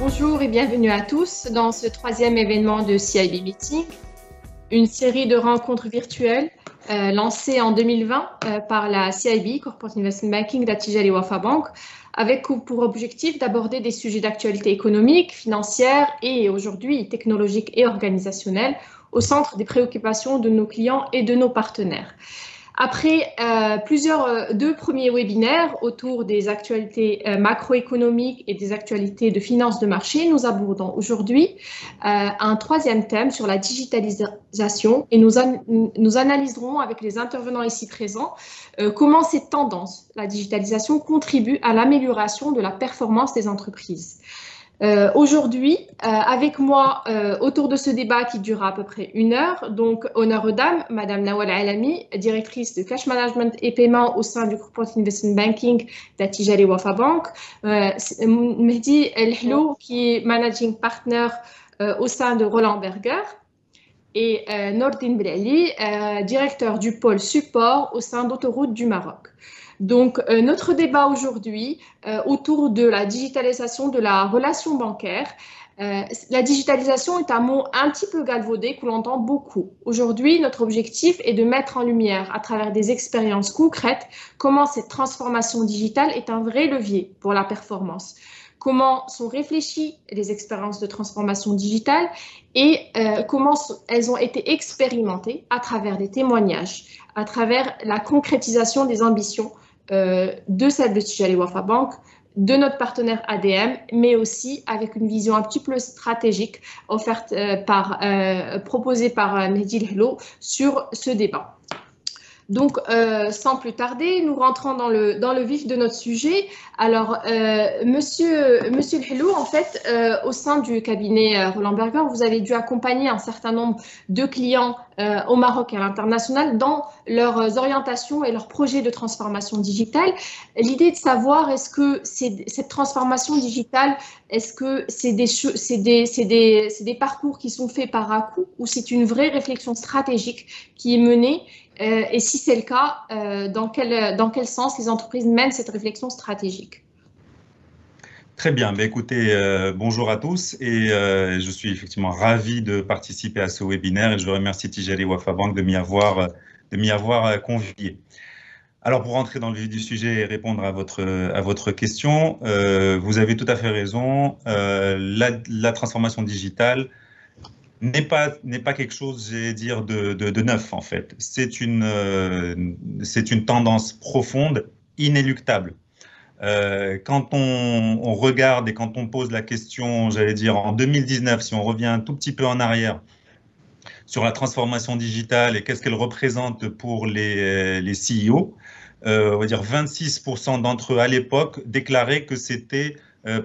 Bonjour et bienvenue à tous dans ce troisième événement de CIB Meeting, une série de rencontres virtuelles lancée en 2020 par la CIB, Corporate Investment Banking d'Atijari Wafa Bank, avec pour objectif d'aborder des sujets d'actualité économique, financière et aujourd'hui technologique et organisationnelle au centre des préoccupations de nos clients et de nos partenaires. Après deux premiers webinaires autour des actualités macroéconomiques et des actualités de finances de marché, nous abordons aujourd'hui un troisième thème sur la digitalisation et nous analyserons avec les intervenants ici présents comment cette tendance, la digitalisation, contribue à l'amélioration de la performance des entreprises. Aujourd'hui, avec moi autour de ce débat qui durera à peu près 1 heure, donc honneur aux dames, Madame Nawal Alami, directrice de Cash Management et Paiement au sein du Corporate Investment Banking d'Atijari Wafa Bank, Mehdi El Hello, qui est Managing Partner au sein de Roland Berger, et Nordine Brali, directeur du pôle support au sein d'Autoroutes du Maroc. Donc, notre débat aujourd'hui autour de la digitalisation de la relation bancaire. La digitalisation est un mot un petit peu galvaudé que l'on entend beaucoup. Aujourd'hui, notre objectif est de mettre en lumière à travers des expériences concrètes comment cette transformation digitale est un vrai levier pour la performance. Comment sont réfléchies les expériences de transformation digitale et comment elles ont été expérimentées à travers des témoignages, à travers la concrétisation des ambitions de celle de Atijari Wafa Bank, de notre partenaire ADM, mais aussi avec une vision un petit peu stratégique proposée par Mehdi El Hello sur ce débat. Donc, sans plus tarder, nous rentrons dans le vif de notre sujet. Alors, Monsieur El Hello, en fait, au sein du cabinet Roland Berger, vous avez dû accompagner un certain nombre de clients au Maroc et à l'international dans leurs orientations et leurs projets de transformation digitale. L'idée de savoir, est-ce que cette transformation digitale, est-ce que c'est des parcours qui sont faits par à-coup ou c'est une vraie réflexion stratégique qui est menée? Et si c'est le cas, dans quel sens les entreprises mènent cette réflexion stratégique? Très bien, écoutez, bonjour à tous et je suis effectivement ravi de participer à ce webinaire et je remercie Atijari Wafa Bank de m'y avoir convié. Alors pour rentrer dans le vif du sujet et répondre à votre question, vous avez tout à fait raison, la transformation digitale n'est pas quelque chose, j'allais dire, de neuf en fait. C'est une tendance profonde, inéluctable. Quand on regarde et quand on pose la question, j'allais dire en 2019, si on revient un tout petit peu en arrière sur la transformation digitale et qu'est-ce qu'elle représente pour les CEO, on va dire 26% d'entre eux à l'époque déclaraient que c'était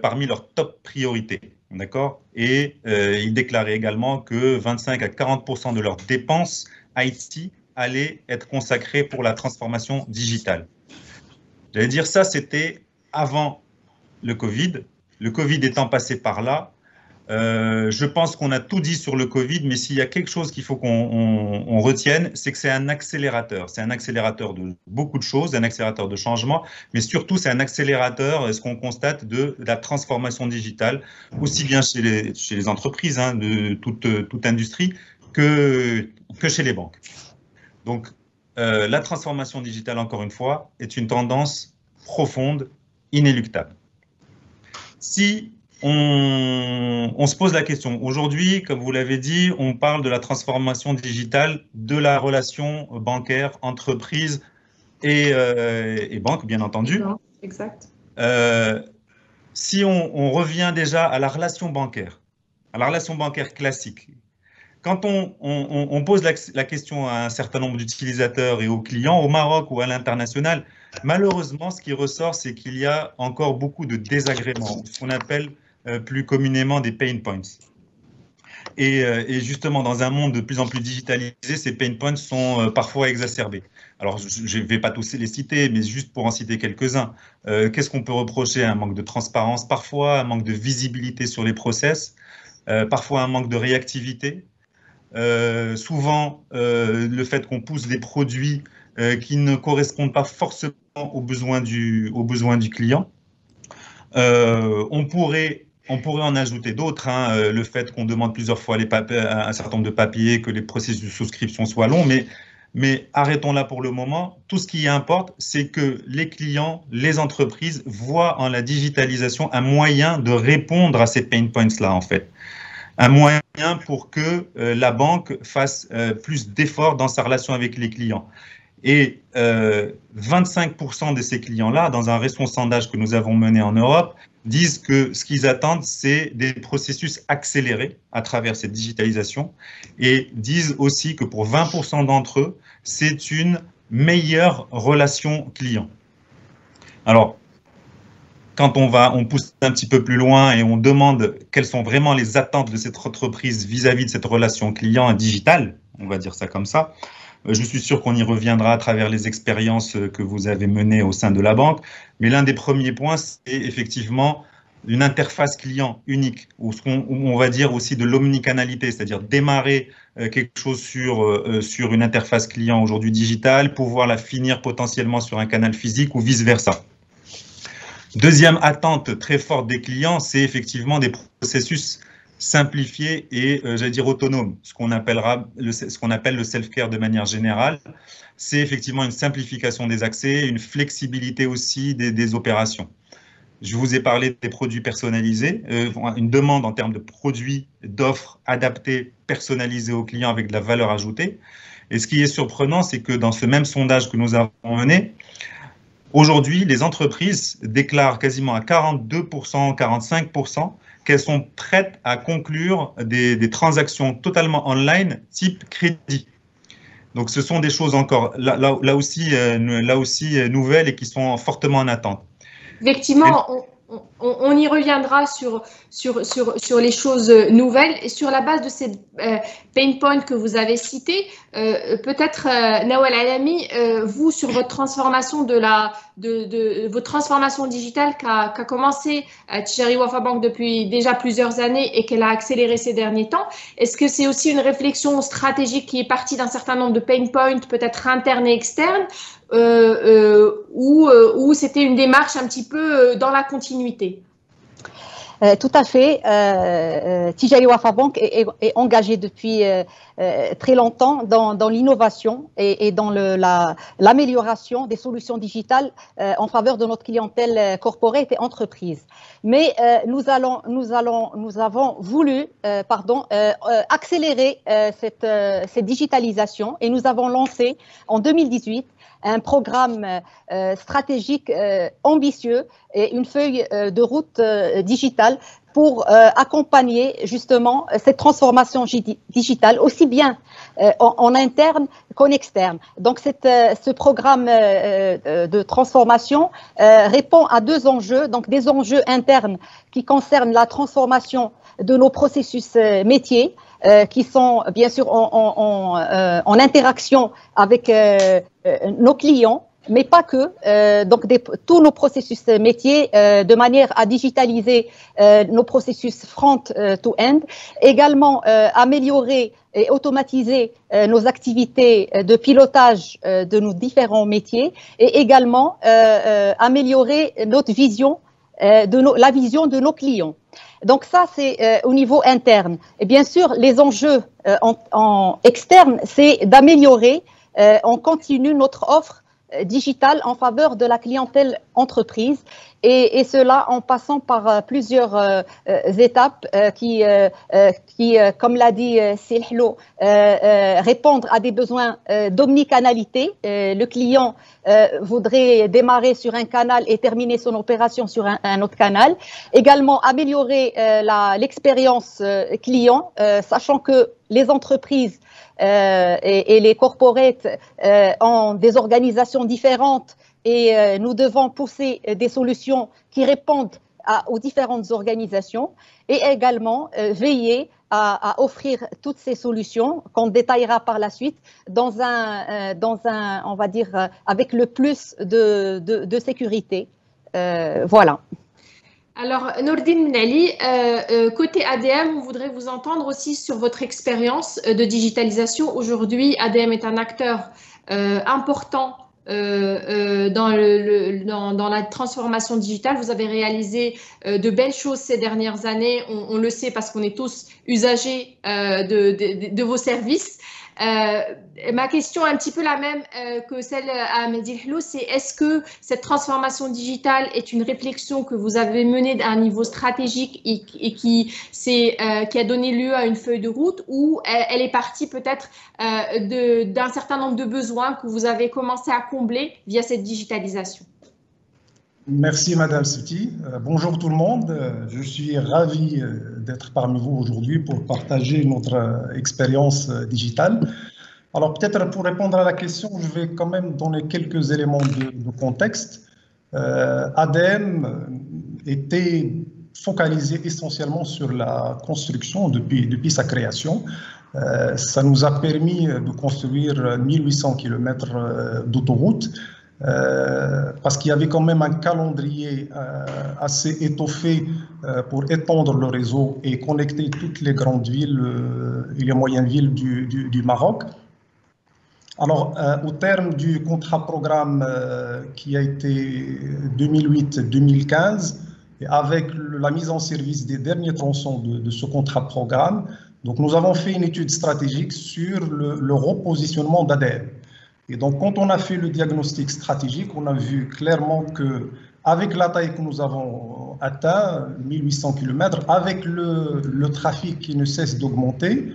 parmi leurs top priorités. D'accord? Et ils déclaraient également que 25 à 40% de leurs dépenses IT allaient être consacrées pour la transformation digitale. J'allais dire ça, c'était avant le Covid. Le Covid étant passé par là, je pense qu'on a tout dit sur le Covid, mais s'il y a quelque chose qu'il faut qu'on retienne, c'est que c'est un accélérateur. C'est un accélérateur de beaucoup de choses, un accélérateur de changement, mais surtout c'est un accélérateur, ce qu'on constate, de la transformation digitale, aussi bien chez les entreprises, hein, de toute industrie, que chez les banques. Donc, la transformation digitale, encore une fois, est une tendance profonde, inéluctable. Si on se pose la question, aujourd'hui, comme vous l'avez dit, on parle de la transformation digitale de la relation bancaire, entreprise et banque, bien entendu. Exact. Si on revient déjà à la relation bancaire classique, quand on pose la question à un certain nombre d'utilisateurs et aux clients, au Maroc ou à l'international, malheureusement, ce qui ressort, c'est qu'il y a encore beaucoup de désagréments, ce qu'on appelle plus communément des pain points. Et justement, dans un monde de plus en plus digitalisé, ces pain points sont parfois exacerbés. Alors, je ne vais pas tous les citer, mais juste pour en citer quelques-uns. Qu'est-ce qu'on peut reprocher? Un manque de transparence, parfois un manque de visibilité sur les process, parfois un manque de réactivité. Souvent, le fait qu'on pousse des produits qui ne correspondent pas forcément aux besoins du client. On pourrait On pourrait en ajouter d'autres, hein, le fait qu'on demande plusieurs fois un certain nombre de papiers, que les processus de souscription soient longs, mais arrêtons là pour le moment. Tout ce qui importe, c'est que les clients, les entreprises voient en la digitalisation un moyen de répondre à ces pain points-là, en fait. Un moyen pour que la banque fasse plus d'efforts dans sa relation avec les clients. Et 25% de ces clients-là, dans un récent sondage que nous avons mené en Europe, disent que ce qu'ils attendent, c'est des processus accélérés à travers cette digitalisation et disent aussi que pour 20% d'entre eux, c'est une meilleure relation client. Alors, quand on pousse un petit peu plus loin et on demande quelles sont vraiment les attentes de cette entreprise vis-à-vis de cette relation client digitale, on va dire ça comme ça, je suis sûr qu'on y reviendra à travers les expériences que vous avez menées au sein de la banque. Mais l'un des premiers points, c'est effectivement une interface client unique, ou on va dire aussi de l'omnicanalité, c'est-à-dire démarrer quelque chose sur une interface client aujourd'hui digitale, pouvoir la finir potentiellement sur un canal physique ou vice-versa. Deuxième attente très forte des clients, c'est effectivement des processus simplifié et, j'allais dire, autonome. Ce qu'on appelle le self-care de manière générale, c'est effectivement une simplification des accès, une flexibilité aussi des opérations. Je vous ai parlé des produits personnalisés, une demande en termes de produits, d'offres adaptées, personnalisées aux clients avec de la valeur ajoutée. Et ce qui est surprenant, c'est que dans ce même sondage que nous avons mené, aujourd'hui, les entreprises déclarent quasiment à 42%, 45%, qu'elles sont prêtes à conclure des transactions totalement online type crédit. Donc, ce sont des choses encore là aussi nouvelles et qui sont fortement en attente. Effectivement, on y reviendra sur les choses nouvelles et sur la base de ces pain points que vous avez cités. Peut-être, Nawal Alami, vous, sur votre transformation votre transformation digitale qu'a commencé Tijari Wafa Bank depuis déjà plusieurs années et qu'elle a accéléré ces derniers temps, est-ce que c'est aussi une réflexion stratégique qui est partie d'un certain nombre de pain points, peut-être internes et externes, ou c'était une démarche un petit peu dans la continuité? Tout à fait. Tijari Wafa Bank est engagé depuis très longtemps dans l'innovation et dans l'amélioration des solutions digitales en faveur de notre clientèle corporate et entreprise. Mais nous avons voulu accélérer cette digitalisation et nous avons lancé en 2018 un programme stratégique ambitieux et une feuille de route digitale pour accompagner justement cette transformation digitale aussi bien en interne qu'en externe. Donc ce programme de transformation répond à deux enjeux, donc des enjeux internes qui concernent la transformation de nos processus métiers, qui sont bien sûr en interaction avec nos clients, mais pas que, donc tous nos processus métiers de manière à digitaliser nos processus front-to-end, également améliorer et automatiser nos activités de pilotage de nos différents métiers et également améliorer notre vision, la vision de nos clients. Donc ça, c'est au niveau interne. Et bien sûr, les enjeux en externe, c'est d'améliorer en continu notre offre digitale en faveur de la clientèle entreprise et cela en passant par plusieurs étapes qui comme l'a dit Silhlo, répondre à des besoins d'omnicanalité. Le client voudrait démarrer sur un canal et terminer son opération sur un autre canal. Également, améliorer l'expérience client, sachant que les entreprises et les corporates ont des organisations différentes et nous devons pousser des solutions qui répondent aux différentes organisations et également veiller à offrir toutes ces solutions qu'on détaillera par la suite dans un on va dire, avec le plus de sécurité. Voilà. Alors, Nourdine Menali, côté ADM, on voudrait vous entendre aussi sur votre expérience de digitalisation. Aujourd'hui, ADM est un acteur important dans la transformation digitale. Vous avez réalisé de belles choses ces dernières années. On le sait parce qu'on est tous usagers de vos services. Ma question est un petit peu la même que celle à Mehdi Hlou, c'est est-ce que cette transformation digitale est une réflexion que vous avez menée à un niveau stratégique et qui a donné lieu à une feuille de route, ou elle est partie peut-être d'un certain nombre de besoins que vous avez commencé à combler via cette digitalisation? Merci Madame Souti. Bonjour tout le monde. Je suis ravi d'être parmi vous aujourd'hui pour partager notre expérience digitale. Alors peut-être pour répondre à la question, je vais quand même donner quelques éléments de contexte. ADM était focalisé essentiellement sur la construction depuis sa création. Ça nous a permis de construire 1800 km d'autoroute. Parce qu'il y avait quand même un calendrier assez étoffé pour étendre le réseau et connecter toutes les grandes villes et les moyennes villes du Maroc. Alors, au terme du contrat programme qui a été 2008-2015, et avec la mise en service des derniers tronçons de ce contrat programme, donc nous avons fait une étude stratégique sur le repositionnement d'ADM. Et donc, quand on a fait le diagnostic stratégique, on a vu clairement qu'avec la taille que nous avons atteint, 1800 km, avec le trafic qui ne cesse d'augmenter,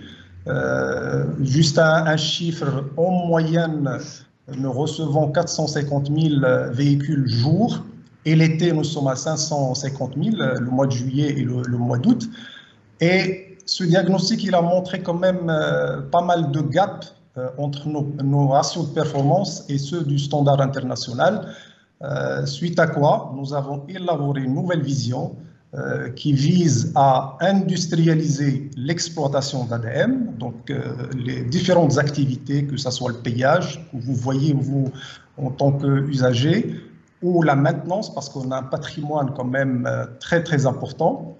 juste un chiffre, en moyenne, nous recevons 450 000 véhicules jour, et l'été, nous sommes à 550 000, le mois de juillet et le mois d'août. Et ce diagnostic, il a montré quand même pas mal de gaps entre nos ratios de performance et ceux du standard international, suite à quoi nous avons élaboré une nouvelle vision qui vise à industrialiser l'exploitation d'ADM, donc les différentes activités, que ce soit le payage, que vous voyez vous en tant qu'usager, ou la maintenance, parce qu'on a un patrimoine quand même très très important,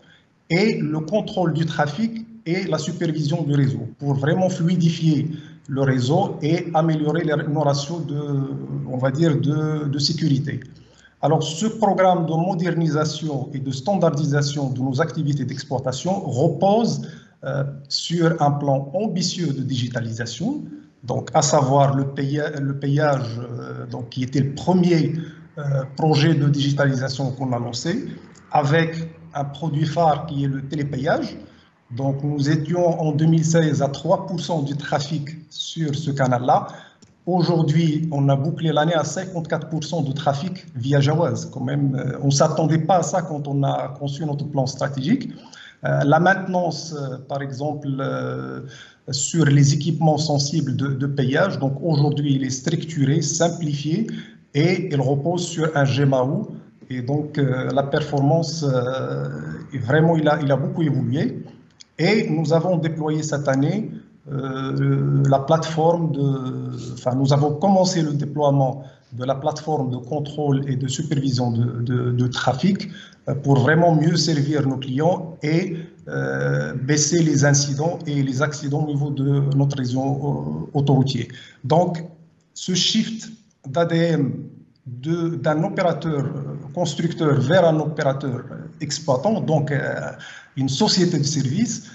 et le contrôle du trafic et la supervision du réseau, pour vraiment fluidifier le réseau et améliorer nos ratios de sécurité. Alors, ce programme de modernisation et de standardisation de nos activités d'exploitation repose sur un plan ambitieux de digitalisation, donc à savoir le payage, donc, qui était le premier projet de digitalisation qu'on a lancé, avec un produit phare qui est le télépayage. Donc, nous étions en 2016 à 3% du trafic sur ce canal-là. Aujourd'hui, on a bouclé l'année à 54% de trafic via Jawaz. Quand même, on ne s'attendait pas à ça quand on a conçu notre plan stratégique. La maintenance, par exemple, sur les équipements sensibles de payage, donc aujourd'hui, il est structuré, simplifié et il repose sur un GMAO. Et donc, la performance, vraiment, il a beaucoup évolué. Et nous avons déployé cette année la plateforme nous avons commencé le déploiement de la plateforme de contrôle et de supervision de trafic pour vraiment mieux servir nos clients et baisser les incidents et les accidents au niveau de notre réseau autoroutier. Donc, ce shift d'ADM d'un opérateur constructeur vers un opérateur exploitant, donc une société de services,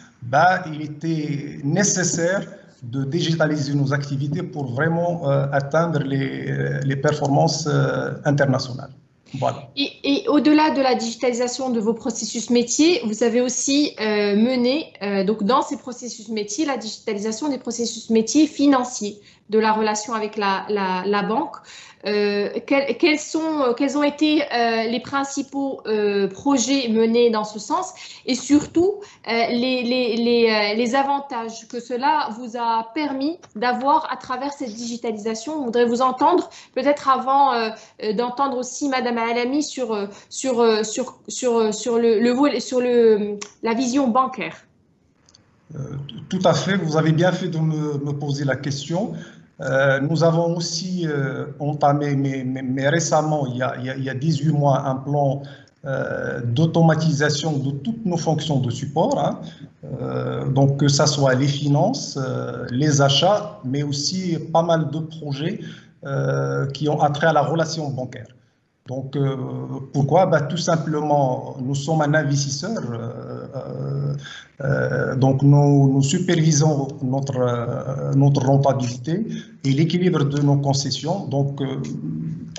il était nécessaire de digitaliser nos activités pour vraiment atteindre les performances internationales. Voilà. Et au-delà de la digitalisation de vos processus métiers, vous avez aussi mené, donc dans ces processus métiers, la digitalisation des processus métiers financiers, de la relation avec la banque. Quels ont été les principaux projets menés dans ce sens, et surtout les avantages que cela vous a permis d'avoir à travers cette digitalisation? On voudrait vous entendre, peut-être avant d'entendre aussi Madame Alami sur la vision bancaire. Tout à fait, vous avez bien fait de me poser la question. Nous avons aussi entamé, mais récemment, il y a 18 mois, un plan d'automatisation de toutes nos fonctions de support, donc que ce soit les finances, les achats, mais aussi pas mal de projets qui ont attrait à la relation bancaire. Donc, pourquoi? Tout simplement, nous sommes un investisseur, donc nous supervisons notre rentabilité et l'équilibre de nos concessions. Donc,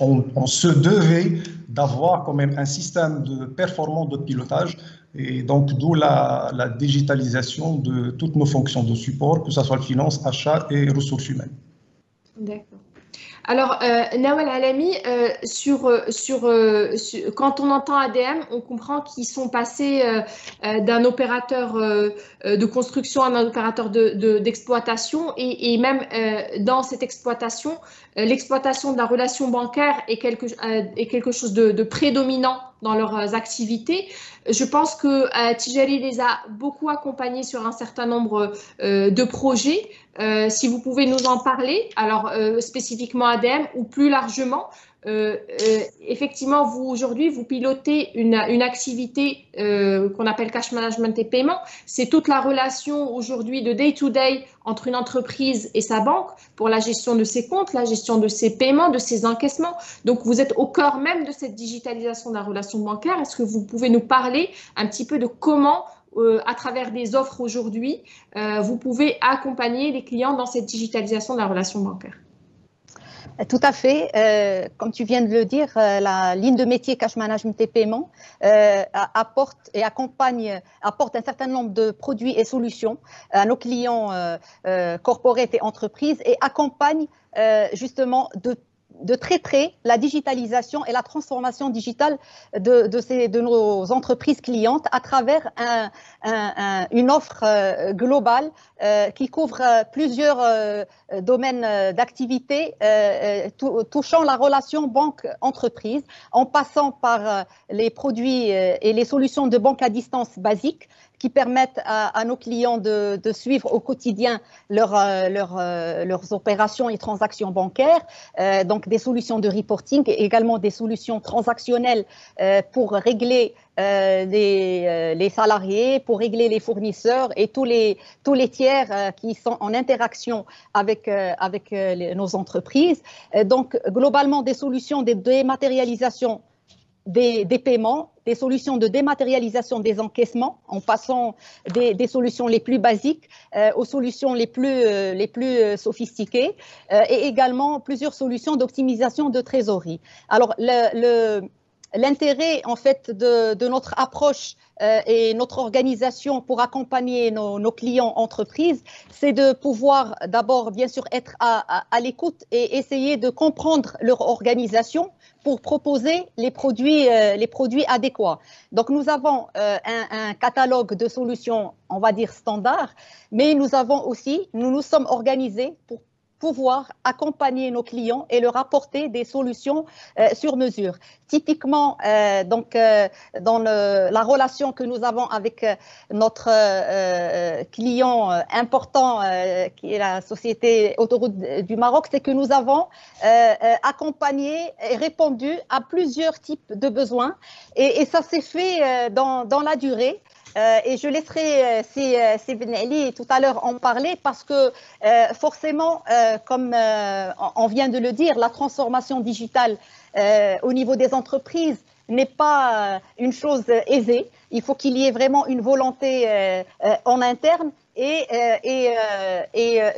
on se devait d'avoir quand même un système performant de pilotage, et donc d'où la digitalisation de toutes nos fonctions de support, que ce soit finance, achat et ressources humaines. D'accord. Alors, Nawal Alami, quand on entend ADM, on comprend qu'ils sont passés d'un opérateur de construction à un opérateur d'exploitation, et même dans cette exploitation, l'exploitation de la relation bancaire est quelque chose de prédominant dans leurs activités. Je pense que Tijari les a beaucoup accompagnés sur un certain nombre de projets. Si vous pouvez nous en parler, alors spécifiquement ADM ou plus largement, effectivement, vous aujourd'hui, vous pilotez une activité qu'on appelle cash management et paiement. C'est toute la relation aujourd'hui de day-to-day entre une entreprise et sa banque pour la gestion de ses comptes, la gestion de ses paiements, de ses encaissements. Donc, vous êtes au cœur même de cette digitalisation de la relation bancaire. Est-ce que vous pouvez nous parler un petit peu de comment, à travers des offres aujourd'hui, vous pouvez accompagner les clients dans cette digitalisation de la relation bancaire? Tout à fait. Comme tu viens de le dire, la ligne de métier cash management et paiement apporte un certain nombre de produits et solutions à nos clients corporate et entreprises, et accompagne justement de très près la digitalisation et la transformation digitale de nos entreprises clientes à travers une offre globale qui couvre plusieurs domaines d'activité touchant la relation banque-entreprise, en passant par les produits et les solutions de banque à distance basiques qui permettent à nos clients de suivre au quotidien leurs opérations et transactions bancaires, donc des solutions de reporting et également des solutions transactionnelles pour régler les salariés, pour régler les fournisseurs et tous les tiers qui sont en interaction avec nos entreprises. Donc, globalement, des solutions de dématérialisation des paiements, des solutions de dématérialisation des encaissements, en passant des solutions les plus basiques aux solutions les plus sophistiquées, et également plusieurs solutions d'optimisation de trésorerie. Alors, l'intérêt en fait de notre approche et notre organisation pour accompagner nos clients entreprises, c'est de pouvoir d'abord bien sûr être à l'écoute et essayer de comprendre leur organisation pour proposer les produits adéquats. Donc nous avons un catalogue de solutions, on va dire standards, mais nous nous sommes organisés pour pouvoir accompagner nos clients et leur apporter des solutions sur mesure. Typiquement, dans la relation que nous avons avec notre client important, qui est la société Autoroute du Maroc, c'est que nous avons accompagné et répondu à plusieurs types de besoins, et ça s'est fait dans la durée. Et je laisserai Ben Ali tout à l'heure en parler, parce que forcément, comme on vient de le dire, la transformation digitale au niveau des entreprises n'est pas une chose aisée. Il faut qu'il y ait vraiment une volonté en interne, et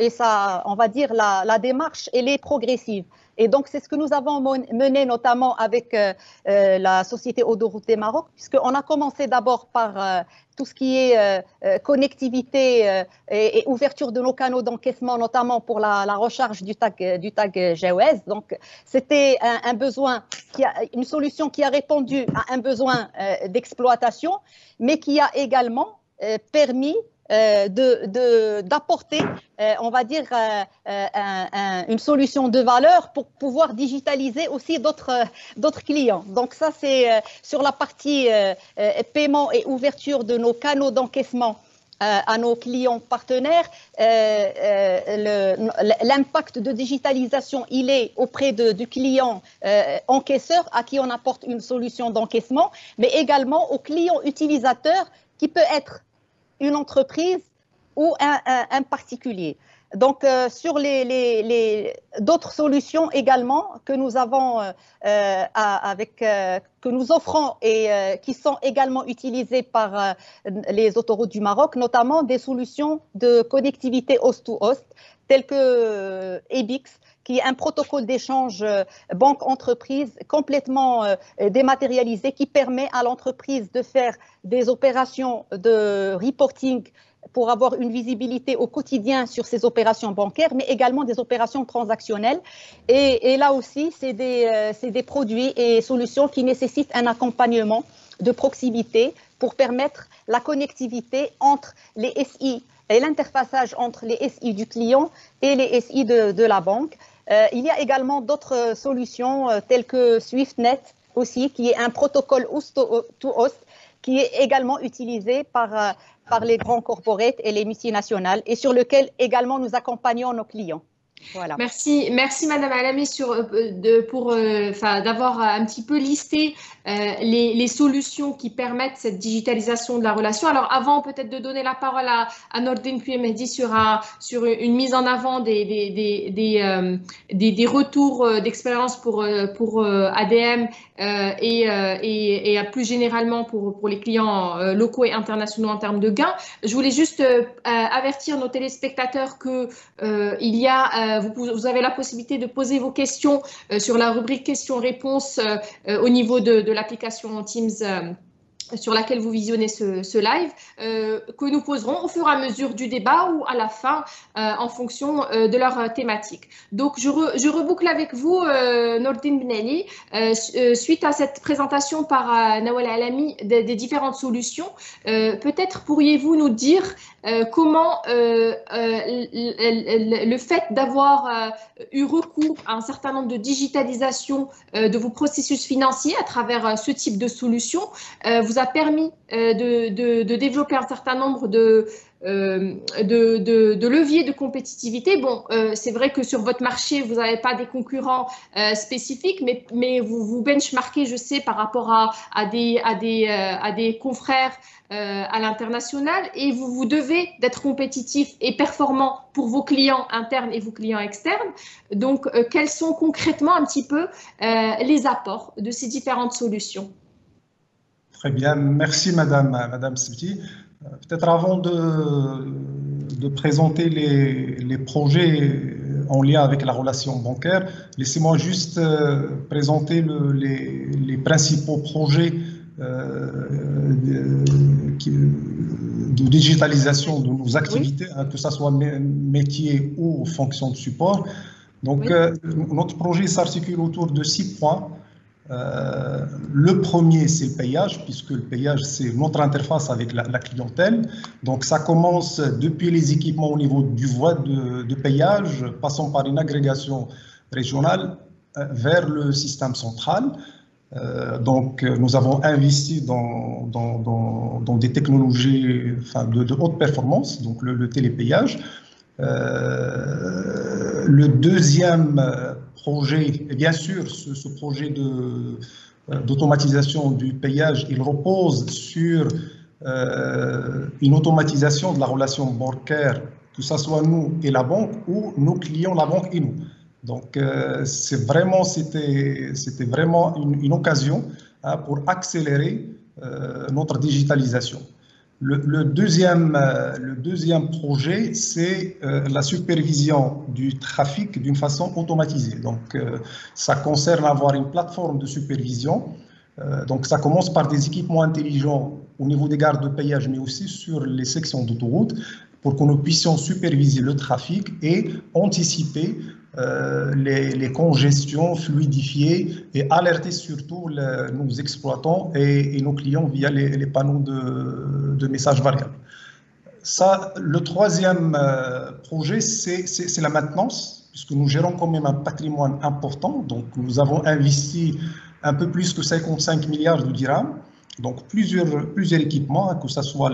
ça, on va dire, la démarche, elle est progressive. Et donc, c'est ce que nous avons mené notamment avec la société Autoroute du Maroc, puisqu'on a commencé d'abord par tout ce qui est connectivité et ouverture de nos canaux d'encaissement, notamment pour la recharge du tag GEOES. Donc, c'était un besoin, une solution qui a répondu à un besoin d'exploitation, mais qui a également permis d'apporter, on va dire, une solution de valeur pour pouvoir digitaliser aussi d'autres clients. Donc ça, c'est sur la partie paiement et ouverture de nos canaux d'encaissement à nos clients partenaires. L'impact de digitalisation, il est auprès du client encaisseur, à qui on apporte une solution d'encaissement, mais également au client utilisateur, qui peut être une entreprise ou un particulier. Donc, sur d'autres solutions également que nous avons, que nous offrons et qui sont également utilisées par les autoroutes du Maroc, notamment des solutions de connectivité host-to-host, telles que EBIX, qui est un protocole d'échange banque-entreprise complètement dématérialisé, qui permet à l'entreprise de faire des opérations de reporting pour avoir une visibilité au quotidien sur ces opérations bancaires, mais également des opérations transactionnelles. Et là aussi, c'est des produits et solutions qui nécessitent un accompagnement de proximité pour permettre la connectivité entre les SI et l'interfaçage entre les SI du client et les SI de la banque. Il y a également d'autres solutions telles que SwiftNet aussi, qui est un protocole host-to-host qui est également utilisé par les grands corporates et les multinationales et sur lequel également nous accompagnons nos clients. Voilà. Merci Madame Alami d'avoir un petit peu listé les solutions qui permettent cette digitalisation de la relation. Alors avant peut-être de donner la parole à Nordine puis Mehdi sur une mise en avant des retours d'expérience pour ADM et plus généralement pour les clients locaux et internationaux en termes de gains, je voulais juste avertir nos téléspectateurs que il y a vous avez la possibilité de poser vos questions sur la rubrique questions-réponses au niveau de l'application Teams sur laquelle vous visionnez ce live, que nous poserons au fur et à mesure du débat ou à la fin en fonction de leur thématique. Donc, je reboucle avec vous, Nordine Benali, suite à cette présentation par Nawal Alami des différentes solutions. Peut-être pourriez-vous nous dire comment le fait d'avoir eu recours à un certain nombre de digitalisation de vos processus financiers à travers ce type de solution vous a permis de développer un certain nombre de leviers de compétitivité. Bon, c'est vrai que sur votre marché, vous n'avez pas des concurrents spécifiques, mais vous benchmarkez, je sais, par rapport à des confrères à l'international et vous devez d'être compétitif et performant pour vos clients internes et vos clients externes. Donc, quels sont concrètement un petit peu les apports de ces différentes solutions? Très bien, merci Madame Sibti. Peut-être avant de présenter les projets en lien avec la relation bancaire, laissez-moi juste présenter les principaux projets de digitalisation de nos activités, oui. Que ce soit métier ou fonction de support. Donc, oui. Notre projet s'articule autour de 6 points. Le premier, c'est le payage, puisque le payage, c'est notre interface avec la clientèle. Donc, ça commence depuis les équipements au niveau du voie de payage, passant par une agrégation régionale vers le système central. Donc, nous avons investi dans des technologies de haute performance, donc le télépayage. Le deuxième projet, et bien sûr, ce projet d'automatisation du payage, il repose sur une automatisation de la relation bancaire, que ce soit nous et la banque, ou nos clients, la banque et nous. Donc, c'était vraiment une occasion pour accélérer notre digitalisation. Le deuxième projet, c'est la supervision du trafic d'une façon automatisée. Donc, ça concerne avoir une plateforme de supervision. Donc, ça commence par des équipements intelligents au niveau des gares de péage, mais aussi sur les sections d'autoroute, pour que nous puissions superviser le trafic et anticiper les congestions, fluidifier et alerter surtout nos exploitants et nos clients via les panneaux de messages variables. Ça, le troisième projet, c'est la maintenance, puisque nous gérons quand même un patrimoine important. Donc, nous avons investi un peu plus que 55 milliards de dirhams. Donc, plusieurs équipements, que ce soit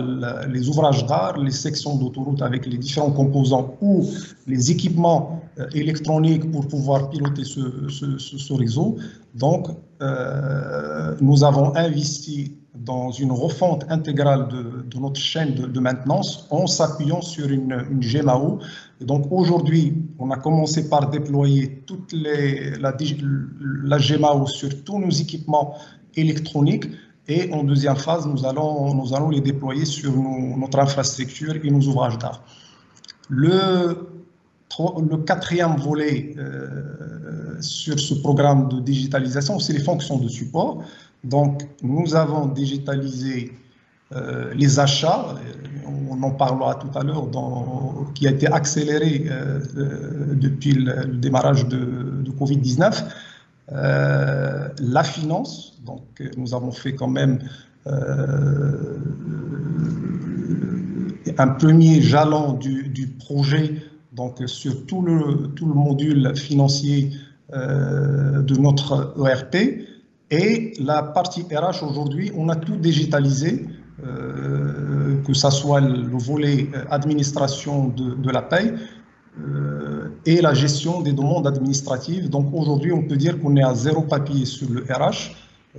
les ouvrages d'art, les sections d'autoroute avec les différents composants ou les équipements électroniques pour pouvoir piloter ce réseau. Donc, nous avons investi dans une refonte intégrale de notre chaîne de maintenance en s'appuyant sur une GMAO. Et donc aujourd'hui, on a commencé par déployer la GMAO sur tous nos équipements électroniques et en deuxième phase, nous allons les déployer sur notre infrastructure et nos ouvrages d'art. Le quatrième volet sur ce programme de digitalisation, c'est les fonctions de support. Donc, nous avons digitalisé les achats, on en parlera tout à l'heure, qui a été accéléré depuis le démarrage de Covid-19. La finance, donc nous avons fait quand même un premier jalon du projet, donc sur tout le module financier de notre ERP. Et la partie RH, aujourd'hui, on a tout digitalisé, que ce soit le volet administration de la paye et la gestion des demandes administratives. Donc aujourd'hui, on peut dire qu'on est à zéro papier sur le RH,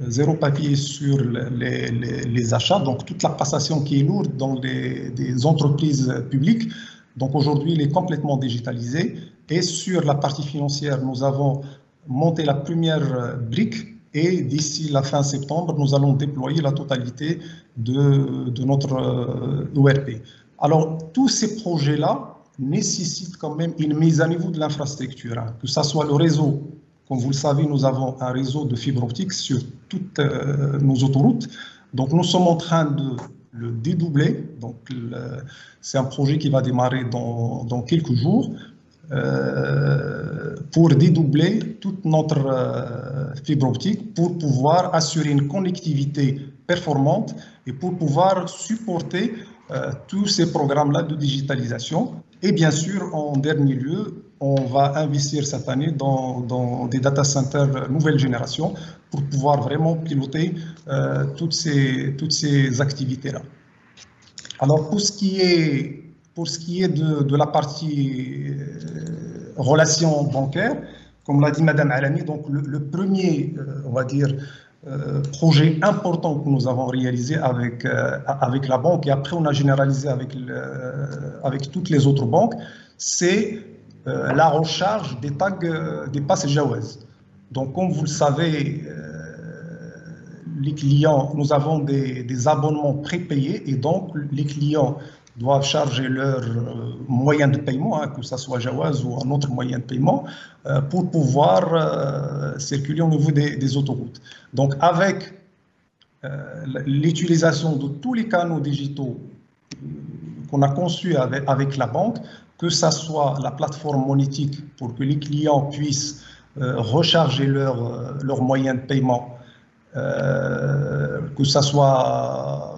zéro papier sur les achats, donc toute la passation qui est lourde dans des entreprises publiques. Donc aujourd'hui, il est complètement digitalisé. Et sur la partie financière, nous avons monté la première brique. Et d'ici la fin septembre, nous allons déployer la totalité de notre ERP. Alors, tous ces projets-là nécessitent quand même une mise à niveau de l'infrastructure, hein, que ce soit le réseau. Comme vous le savez, nous avons un réseau de fibre optique sur toutes nos autoroutes. Donc, nous sommes en train de le dédoubler. Donc, c'est un projet qui va démarrer dans quelques jours. Pour dédoubler toute notre fibre optique, pour pouvoir assurer une connectivité performante et pour pouvoir supporter tous ces programmes-là de digitalisation. Et bien sûr, en dernier lieu, on va investir cette année dans des data centers nouvelle génération pour pouvoir vraiment piloter toutes ces activités-là. Alors, pour ce qui est de la partie relations bancaires, comme l'a dit Madame Alami, donc le premier, on va dire, projet important que nous avons réalisé avec la banque, et après on a généralisé avec toutes les autres banques, c'est la recharge des tags des passes Jawaz. Donc comme vous le savez, les clients, nous avons des abonnements prépayés et donc les clients doivent charger leur moyen de paiement, hein, que ce soit Jawaz ou un autre moyen de paiement, pour pouvoir circuler au niveau des autoroutes. Donc avec l'utilisation de tous les canaux digitaux qu'on a conçus avec la banque, que ce soit la plateforme monétique pour que les clients puissent recharger leur moyen de paiement, que ce soit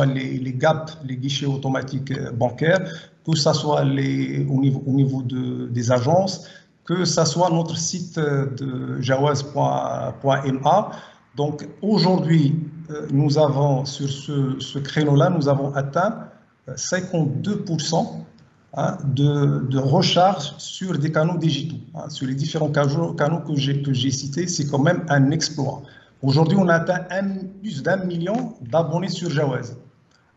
les GAP, les guichets automatiques bancaires, que ce soit au niveau des agences, que ce soit notre site de jawaz.ma. Donc aujourd'hui, nous avons sur ce créneau-là, nous avons atteint 52% de recharge sur des canaux digitaux. Sur les différents canaux que j'ai cités, c'est quand même un exploit. Aujourd'hui, on a atteint plus d'1 million d'abonnés sur Jawaz.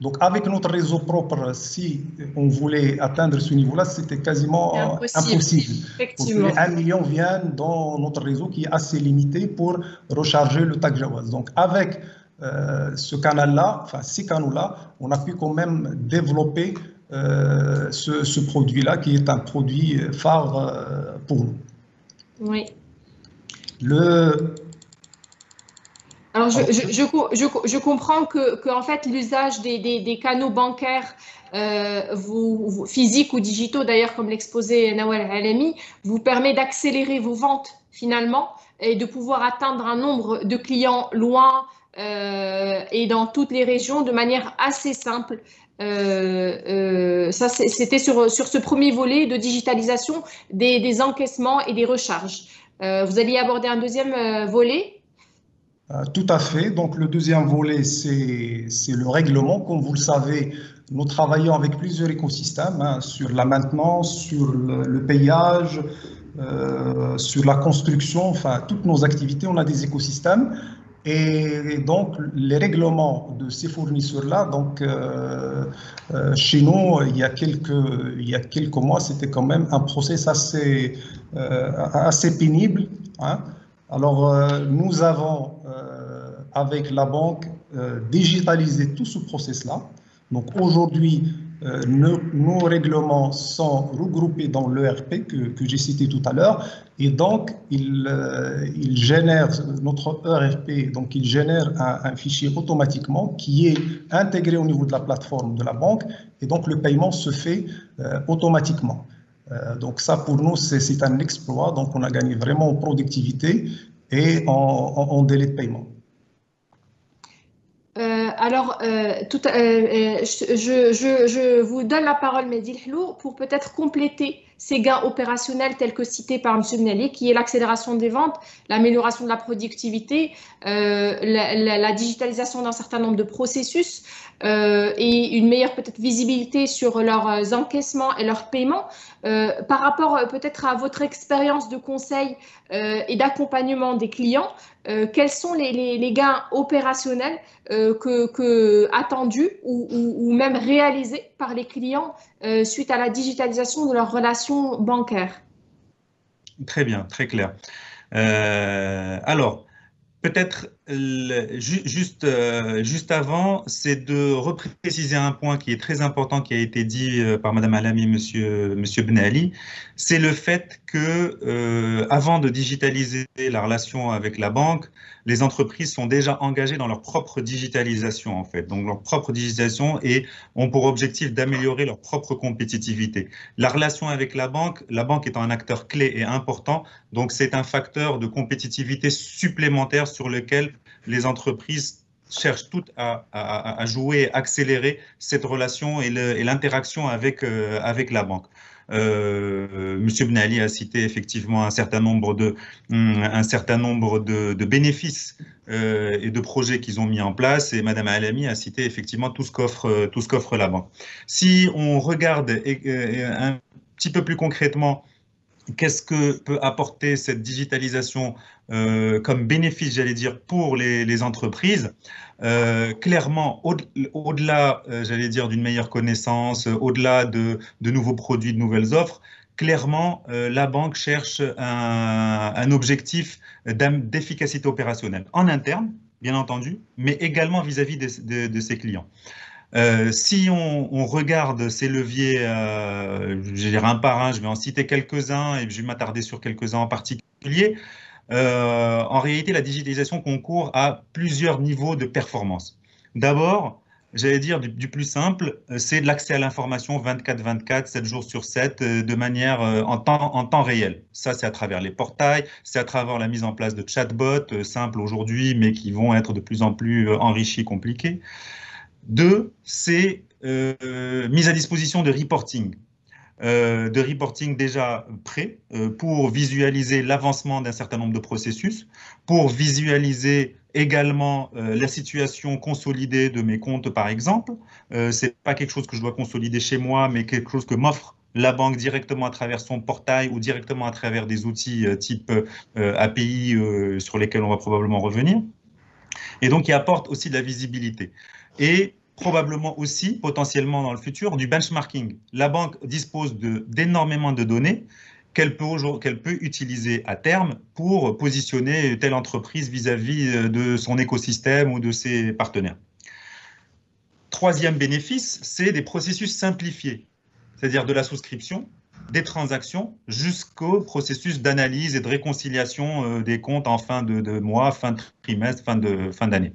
Donc, avec notre réseau propre, si on voulait atteindre ce niveau-là, c'était quasiment impossible. Effectivement. 1 million viennent dans notre réseau qui est assez limité pour recharger le tag Jawaz. Donc, avec ce canal-là, enfin ces canaux-là, on a pu quand même développer ce produit-là qui est un produit phare pour nous. Oui. Alors, je comprends que en fait, l'usage des canaux bancaires physiques ou digitaux, d'ailleurs, comme l'exposait Nawal Alami, vous permet d'accélérer vos ventes, finalement, et de pouvoir atteindre un nombre de clients loin et dans toutes les régions de manière assez simple. Ça, c'était sur ce premier volet de digitalisation des encaissements et des recharges. Vous alliez aborder un deuxième volet? Tout à fait. Donc, le deuxième volet, c'est le règlement. Comme vous le savez, nous travaillons avec plusieurs écosystèmes, hein, sur la maintenance, sur le payage, sur la construction, enfin, toutes nos activités, on a des écosystèmes. Et donc, les règlements de ces fournisseurs-là, donc, chez nous, il y a quelques mois, c'était quand même un process assez pénible, hein. Alors, nous avons, avec la banque, digitalisé tout ce process-là. Donc, aujourd'hui, nos règlements sont regroupés dans l'ERP que j'ai cité tout à l'heure, et donc il génère notre ERP, donc il génère un fichier automatiquement qui est intégré au niveau de la plateforme de la banque, et donc le paiement se fait automatiquement. Donc ça, pour nous, c'est un exploit. Donc on a gagné vraiment en productivité et en délai de paiement. Je vous donne la parole, Mehdi Lhlou, pour peut-être compléter ces gains opérationnels tels que cités par M. Benali, qui est l'accélération des ventes, l'amélioration de la productivité, la digitalisation d'un certain nombre de processus et une meilleure peut-être visibilité sur leurs encaissements et leurs paiements. Par rapport peut-être à votre expérience de conseil et d'accompagnement des clients, quels sont les gains opérationnels attendus ou même réalisés par les clients suite à la digitalisation de leurs relations bancaires? Très bien, très clair. Alors, peut-être juste avant, c'est de repréciser un point qui est très important, qui a été dit par Madame Alami et Monsieur Benali, c'est le fait que avant de digitaliser la relation avec la banque, les entreprises sont déjà engagées dans leur propre digitalisation en fait, donc leur propre digitalisation, et ont pour objectif d'améliorer leur propre compétitivité. La relation avec la banque étant un acteur clé et important, donc c'est un facteur de compétitivité supplémentaire sur lequel les entreprises cherchent toutes à jouer, accélérer cette relation et l'interaction avec la banque. Monsieur Benali a cité effectivement un certain nombre de bénéfices et de projets qu'ils ont mis en place, et Madame Alami a cité effectivement tout ce qu'offre la banque. Si on regarde un petit peu plus concrètement qu'est-ce que peut apporter cette digitalisation comme bénéfice, j'allais dire, pour les entreprises, clairement, au-delà, j'allais dire, d'une meilleure connaissance, au-delà de nouveaux produits, de nouvelles offres, clairement, la banque cherche un objectif d'efficacité opérationnelle en interne, bien entendu, mais également vis-à-vis de ses clients. Si on regarde ces leviers, je vais dire un par un, je vais en citer quelques-uns et je vais m'attarder sur quelques-uns en particulier. En réalité, la digitalisation concourt à plusieurs niveaux de performance. D'abord, j'allais dire du plus simple, c'est de l'accès à l'information 24/24, 7 jours sur 7, de manière en temps réel. Ça, c'est à travers les portails, c'est à travers la mise en place de chatbots simples aujourd'hui, mais qui vont être de plus en plus enrichis, compliqués. Deux, c'est mise à disposition de reporting déjà prêt pour visualiser l'avancement d'un certain nombre de processus, pour visualiser également la situation consolidée de mes comptes, par exemple. C'est pas quelque chose que je dois consolider chez moi, mais quelque chose que m'offre la banque directement à travers son portail ou directement à travers des outils type API sur lesquels on va probablement revenir. Et donc, qui apporte aussi de la visibilité. Et probablement aussi, potentiellement dans le futur, du benchmarking. La banque dispose d'énormément de données qu'elle peut utiliser à terme pour positionner telle entreprise vis-à-vis de son écosystème ou de ses partenaires. Troisième bénéfice, c'est des processus simplifiés, c'est-à-dire de la souscription, des transactions, jusqu'au processus d'analyse et de réconciliation des comptes en fin de mois, fin de trimestre, fin d'année.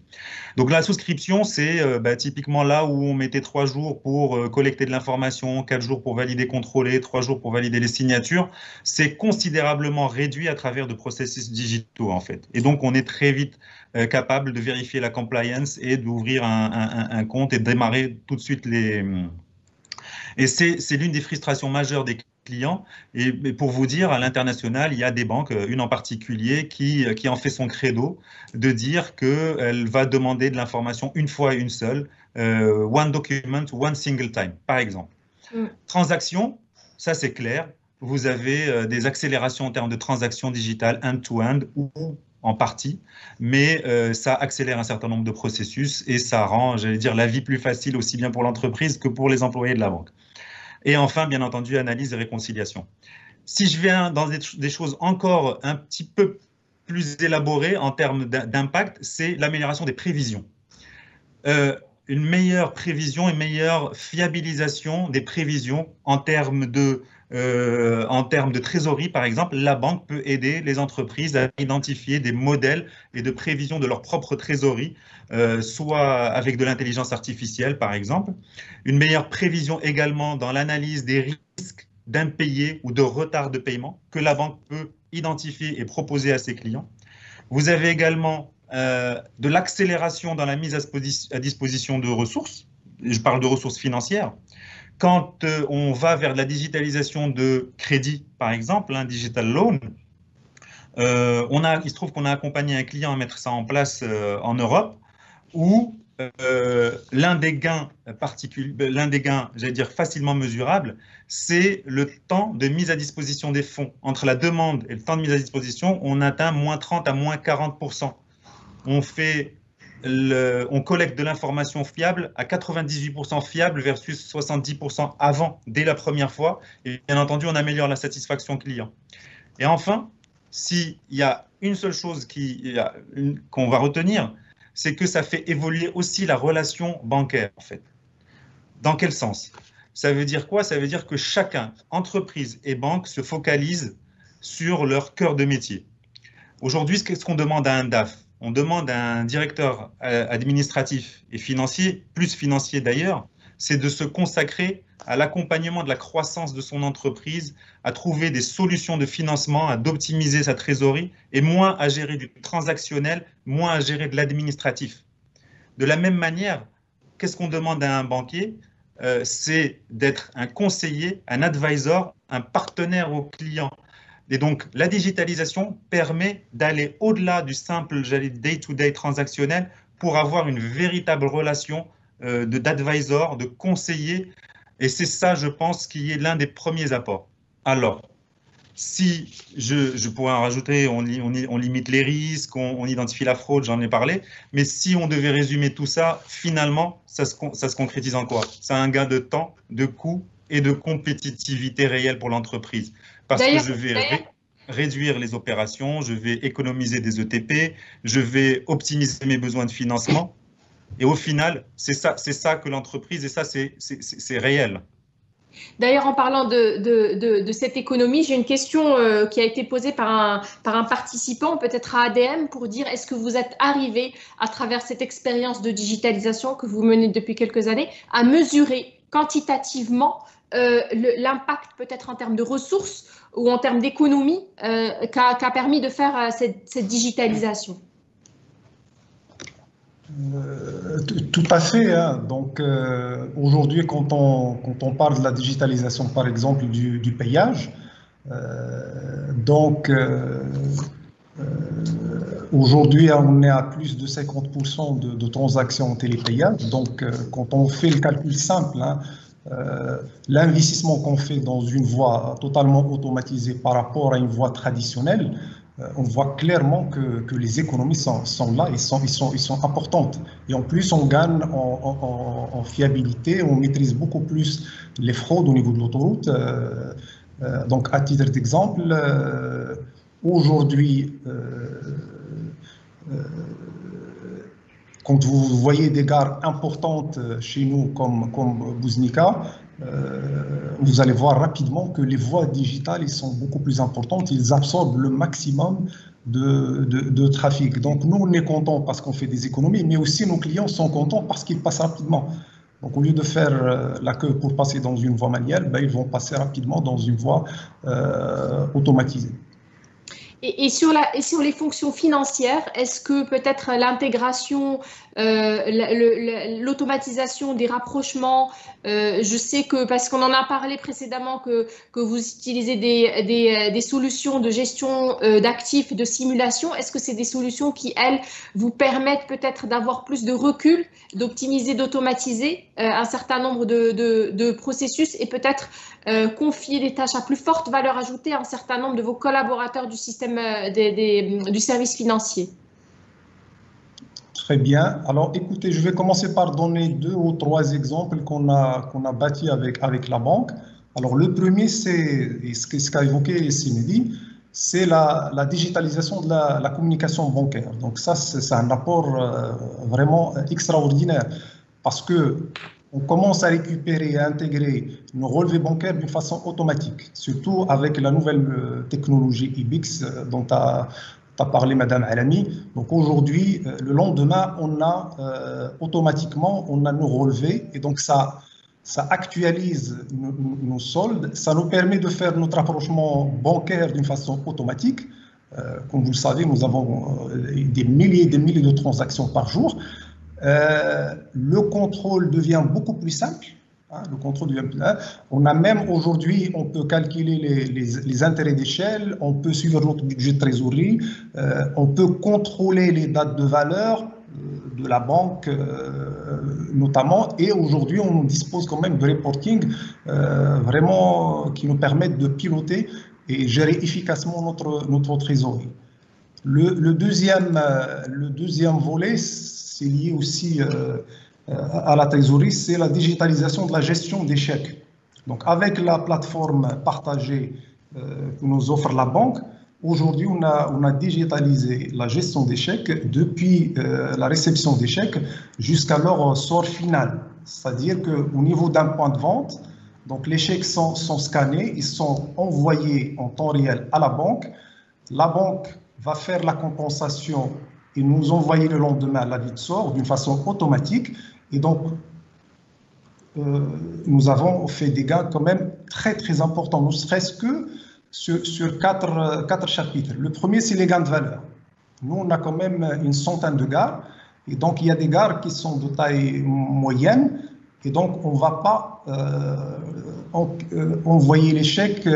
Donc la souscription, c'est typiquement là où on mettait 3 jours pour collecter de l'information, 4 jours pour valider, contrôler, 3 jours pour valider les signatures. C'est considérablement réduit à travers de processus digitaux en fait. Et donc on est très vite capable de vérifier la compliance et d'ouvrir un compte et de démarrer tout de suite les... Et c'est l'une des frustrations majeures des clients. Et pour vous dire, à l'international, il y a des banques, une en particulier, qui en fait son credo de dire qu'elle va demander de l'information une fois et une seule, one document, one single time, par exemple. Transaction, ça c'est clair. Vous avez des accélérations en termes de transactions digitales end-to-end où en partie, mais ça accélère un certain nombre de processus et ça rend, j'allais dire, la vie plus facile aussi bien pour l'entreprise que pour les employés de la banque. Et enfin, bien entendu, analyse et réconciliation. Si je viens dans des choses encore un petit peu plus élaborées en termes d'impact, c'est l'amélioration des prévisions. Une meilleure prévision, une meilleure fiabilisation des prévisions en termes de trésorerie, par exemple. La banque peut aider les entreprises à identifier des modèles et de prévision de leur propre trésorerie, soit avec de l'intelligence artificielle, par exemple. Une meilleure prévision également dans l'analyse des risques d'impayés ou de retard de paiement que la banque peut identifier et proposer à ses clients. Vous avez également de l'accélération dans la mise à disposition de ressources. Je parle de ressources financières. Quand on va vers de la digitalisation de crédit, par exemple, un digital loan, il se trouve qu'on a accompagné un client à mettre ça en place en Europe, où l'un des gains, j'allais dire facilement mesurable, c'est le temps de mise à disposition des fonds. Entre la demande et le temps de mise à disposition, on atteint moins 30 à moins 40%. On collecte de l'information fiable à 98% fiable versus 70% avant, dès la première fois. Et bien entendu, on améliore la satisfaction client. Et enfin, s'il y a une seule chose qu'on va retenir, c'est que ça fait évoluer aussi la relation bancaire, en fait. Dans quel sens? Ça veut dire quoi? Ça veut dire que chacun, entreprise et banque, se focalise sur leur cœur de métier. Aujourd'hui, qu'est-ce qu'on demande à un DAF? On demande à un directeur administratif et financier, plus financier d'ailleurs, c'est de se consacrer à l'accompagnement de la croissance de son entreprise, à trouver des solutions de financement, à d'optimiser sa trésorerie et moins à gérer du transactionnel, moins à gérer de l'administratif. De la même manière, qu'est-ce qu'on demande à un banquier? C'est d'être un conseiller, un advisor, un partenaire au client. Et donc, la digitalisation permet d'aller au-delà du simple, day-to-day transactionnel pour avoir une véritable relation d'advisor, de conseiller. Et c'est ça, je pense, qui est l'un des premiers apports. Alors, si je pourrais en rajouter, on limite les risques, on identifie la fraude, j'en ai parlé. Mais si on devait résumer tout ça, finalement, ça se concrétise en quoi? C'est un gain de temps, de coût et de compétitivité réelle pour l'entreprise. Parce que je vais réduire les opérations, je vais économiser des ETP, je vais optimiser mes besoins de financement. Et au final, c'est ça que l'entreprise, et ça, c'est réel. D'ailleurs, en parlant de cette économie, j'ai une question qui a été posée par un participant, peut-être à ADM, pour dire est-ce que vous êtes arrivé, à travers cette expérience de digitalisation que vous menez depuis quelques années, à mesurer quantitativement l'impact peut-être en termes de ressources ou en termes d'économie qu'a permis de faire cette digitalisation? Tout à fait. Hein. Donc, aujourd'hui, quand on parle de la digitalisation, par exemple, du payage, aujourd'hui, on est à plus de 50% de transactions en télépayage. Donc, quand on fait le calcul simple, hein, l'investissement qu'on fait dans une voie totalement automatisée par rapport à une voie traditionnelle, on voit clairement que les économies sont là et sont importantes. Et en plus, on gagne en fiabilité, on maîtrise beaucoup plus les fraudes au niveau de l'autoroute. Donc, à titre d'exemple, aujourd'hui, quand vous voyez des gares importantes chez nous comme Bouznika, vous allez voir rapidement que les voies digitales sont beaucoup plus importantes, ils absorbent le maximum de trafic. Donc nous, on est contents parce qu'on fait des économies, mais aussi nos clients sont contents parce qu'ils passent rapidement. Donc au lieu de faire la queue pour passer dans une voie manuelle, ils vont passer rapidement dans une voie automatisée. Et sur les fonctions financières, est-ce que peut-être l'intégration, l'automatisation des rapprochements, je sais que, parce qu'on en a parlé précédemment, que vous utilisez des solutions de gestion d'actifs et de simulation, est-ce que c'est des solutions qui, elles, vous permettent peut-être d'avoir plus de recul, d'optimiser, d'automatiser un certain nombre de processus et peut-être confier des tâches à plus forte valeur ajoutée à un certain nombre de vos collaborateurs du système système du service financier. Très bien. Alors, écoutez, je vais commencer par donner 2 ou 3 exemples qu'on a bâtis avec la banque. Alors, le premier, c'est ce qu'a évoqué Simedi, c'est la digitalisation de la communication bancaire. Donc, ça, c'est un apport vraiment extraordinaire parce que on commence à récupérer et à intégrer nos relevés bancaires d'une façon automatique, surtout avec la nouvelle technologie IBIX dont a parlé Madame Alami. Donc aujourd'hui, le lendemain, on a automatiquement nos relevés et donc ça actualise nos soldes. Ça nous permet de faire notre rapprochement bancaire d'une façon automatique. Comme vous le savez, nous avons des milliers de transactions par jour. Le contrôle devient beaucoup plus simple. Le contrôle devient plus simple. On a même aujourd'hui, on peut calculer les intérêts d'échelle, on peut suivre notre budget de trésorerie, on peut contrôler les dates de valeur de la banque notamment. Et aujourd'hui, on dispose quand même de reporting vraiment qui nous permettent de piloter et gérer efficacement notre trésorerie. Le deuxième volet, c'est lié aussi à la trésorerie, c'est la digitalisation de la gestion des chèques. Donc, avec la plateforme partagée que nous offre la banque, aujourd'hui, on a digitalisé la gestion des chèques depuis la réception des chèques jusqu'à leur sort final. C'est-à-dire qu'au niveau d'un point de vente, donc les chèques sont scannés, ils sont envoyés en temps réel à la banque. La banque va faire la compensation et nous envoyer le lendemain l'avis de sort d'une façon automatique. Et donc, nous avons fait des gains quand même très, très importants, ne serait-ce que sur quatre chapitres. Le premier, c'est les gains de valeur. Nous, on a quand même une centaine de gares. Et donc, il y a des gares qui sont de taille moyenne. Et donc, on ne va pas envoyer les chèques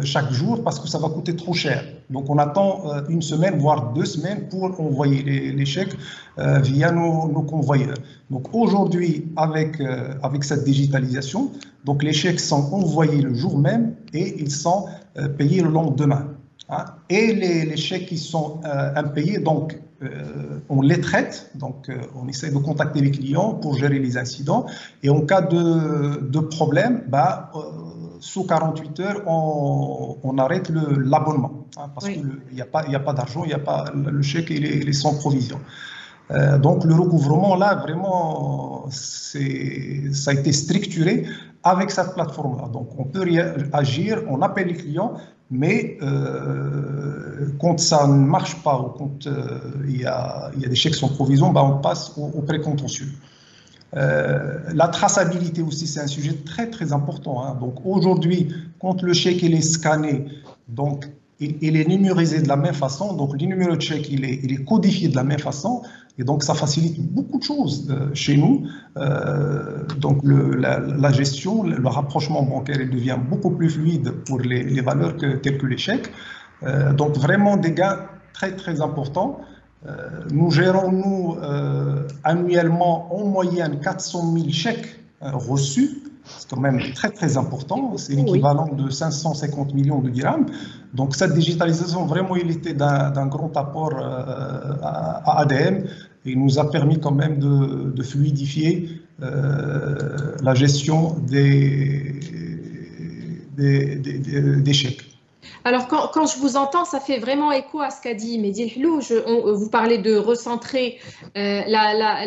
chaque jour parce que ça va coûter trop cher. Donc, on attend une semaine, voire 2 semaines pour envoyer les chèques via nos convoyeurs. Donc, aujourd'hui, avec cette digitalisation, donc les chèques sont envoyés le jour même et ils sont payés le lendemain. Et les chèques qui sont impayés, donc, on les traite, donc on essaie de contacter les clients pour gérer les incidents. Et en cas de problème, sous 48 heures, on arrête l'abonnement. Parce qu'il n'y a pas d'argent, le chèque il est sans provision. Donc le recouvrement, là, vraiment, ça a été structuré avec cette plateforme-là. Donc on peut agir, on appelle les clients, mais quand ça ne marche pas ou quand il y a des chèques sans provision, on passe au précontentieux. La traçabilité aussi, c'est un sujet très très important. Donc aujourd'hui, quand le chèque il est scanné, donc il est numérisé de la même façon, donc le numéro de chèque il est codifié de la même façon, et donc ça facilite beaucoup de choses chez nous. Donc la gestion, le rapprochement bancaire, il devient beaucoup plus fluide pour les valeurs telles que les chèques. Donc vraiment des gains très très importants. Nous gérons, nous, annuellement, en moyenne, 400 000 chèques reçus. C'est quand même très, très important. C'est l'équivalent de 550 millions de dirhams. Donc, cette digitalisation, vraiment, il était d'un grand apport à ADM et nous a permis quand même de fluidifier la gestion des chèques. Alors, quand je vous entends, ça fait vraiment écho à ce qu'a dit Mehdi El Helloul. Vous parlez de recentrer la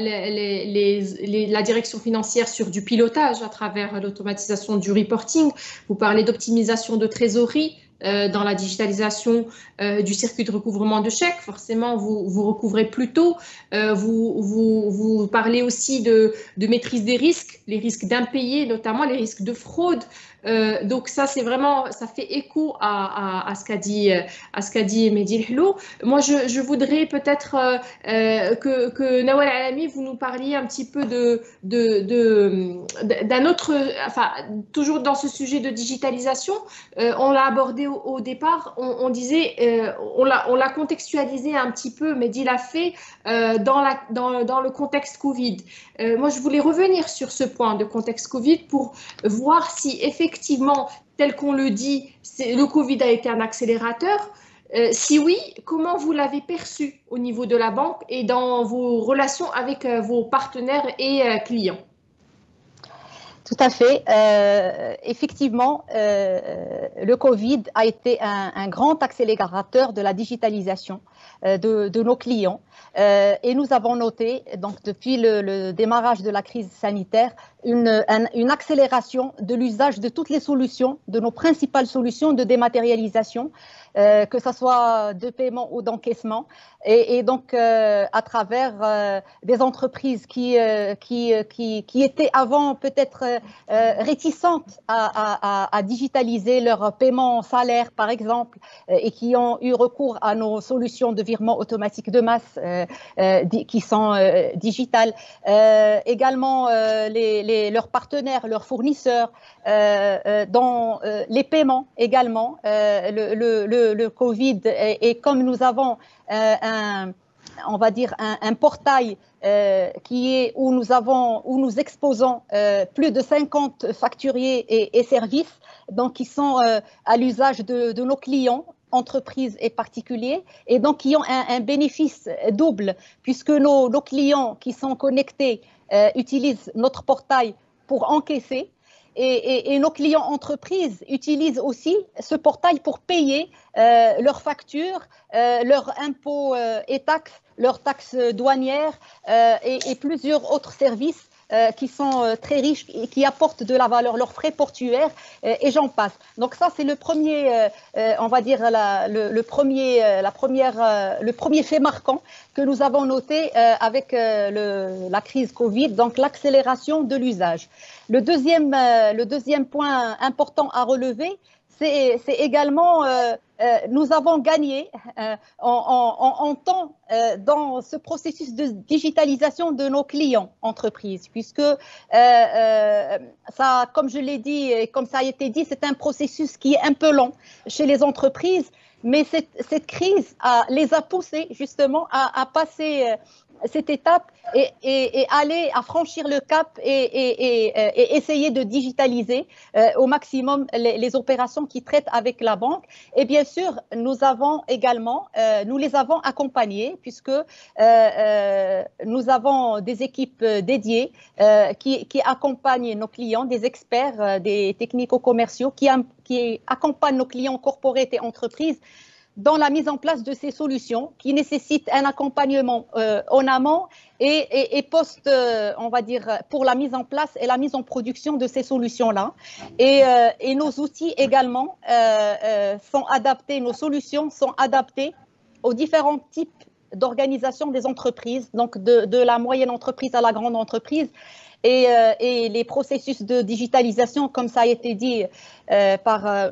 direction financière sur du pilotage à travers l'automatisation du reporting. Vous parlez d'optimisation de trésorerie dans la digitalisation du circuit de recouvrement de chèques. Forcément, vous recouvrez plus tôt. Vous parlez aussi de maîtrise des risques, les risques d'impayés, notamment les risques de fraude. Donc ça, c'est vraiment, ça fait écho à ce qu'a dit Mehdi El Helloul. Moi, je voudrais peut-être que Nawal Alami, vous nous parliez un petit peu d'un autre, enfin, toujours dans ce sujet de digitalisation. On l'a abordé au départ, on disait, on l'a contextualisé un petit peu, Mehdi l'a fait dans le contexte Covid. Moi, je voulais revenir sur ce point de contexte Covid pour voir si effectivement, tel qu'on le dit, le Covid a été un accélérateur. Si oui, comment vous l'avez perçu au niveau de la banque et dans vos relations avec vos partenaires et clients? Tout à fait. Effectivement, le Covid a été un grand accélérateur de la digitalisation de nos clients. Et nous avons noté, donc, depuis le démarrage de la crise sanitaire, une accélération de l'usage de toutes les solutions, de nos principales solutions de dématérialisation, que ce soit de paiement ou d'encaissement, et donc à travers des entreprises qui étaient avant peut-être réticentes à digitaliser leur paiement salaire, par exemple, et qui ont eu recours à nos solutions de virement automatique de masse qui sont digitales. Également, leurs partenaires, leurs fournisseurs, dans les paiements également. Le Covid et comme nous avons on va dire un portail où nous exposons plus de 50 facturiers et services, donc qui sont à l'usage de nos clients, entreprises et particuliers, et donc qui ont un bénéfice double, puisque nos clients qui sont connectés utilisent notre portail pour encaisser. Et nos clients entreprises utilisent aussi ce portail pour payer leurs factures, leurs impôts et taxes, leurs taxes douanières et plusieurs autres services qui sont très riches et qui apportent de la valeur, leurs frais portuaires et j'en passe. Donc ça, c'est le premier, on va dire, le premier fait marquant que nous avons noté avec la crise Covid, donc l'accélération de l'usage. Le deuxième point important à relever, c'est également, nous avons gagné en temps dans ce processus de digitalisation de nos clients entreprises, puisque ça, comme je l'ai dit et comme ça a été dit, c'est un processus qui est un peu long chez les entreprises, mais cette crise les a poussés justement à passer cette étape et aller à franchir le cap et essayer de digitaliser au maximum les opérations qui traitent avec la banque. Et bien sûr, nous les avons accompagnés puisque nous avons des équipes dédiées qui accompagnent nos clients, des experts, des technico-commerciaux qui accompagnent nos clients corporate et entreprises dans la mise en place de ces solutions qui nécessitent un accompagnement en amont et post, on va dire, pour la mise en place et la mise en production de ces solutions-là. Et nos outils également sont adaptés, nos solutions sont adaptées aux différents types d'organisation des entreprises, donc de la moyenne entreprise à la grande entreprise. Et les processus de digitalisation, comme ça a été dit par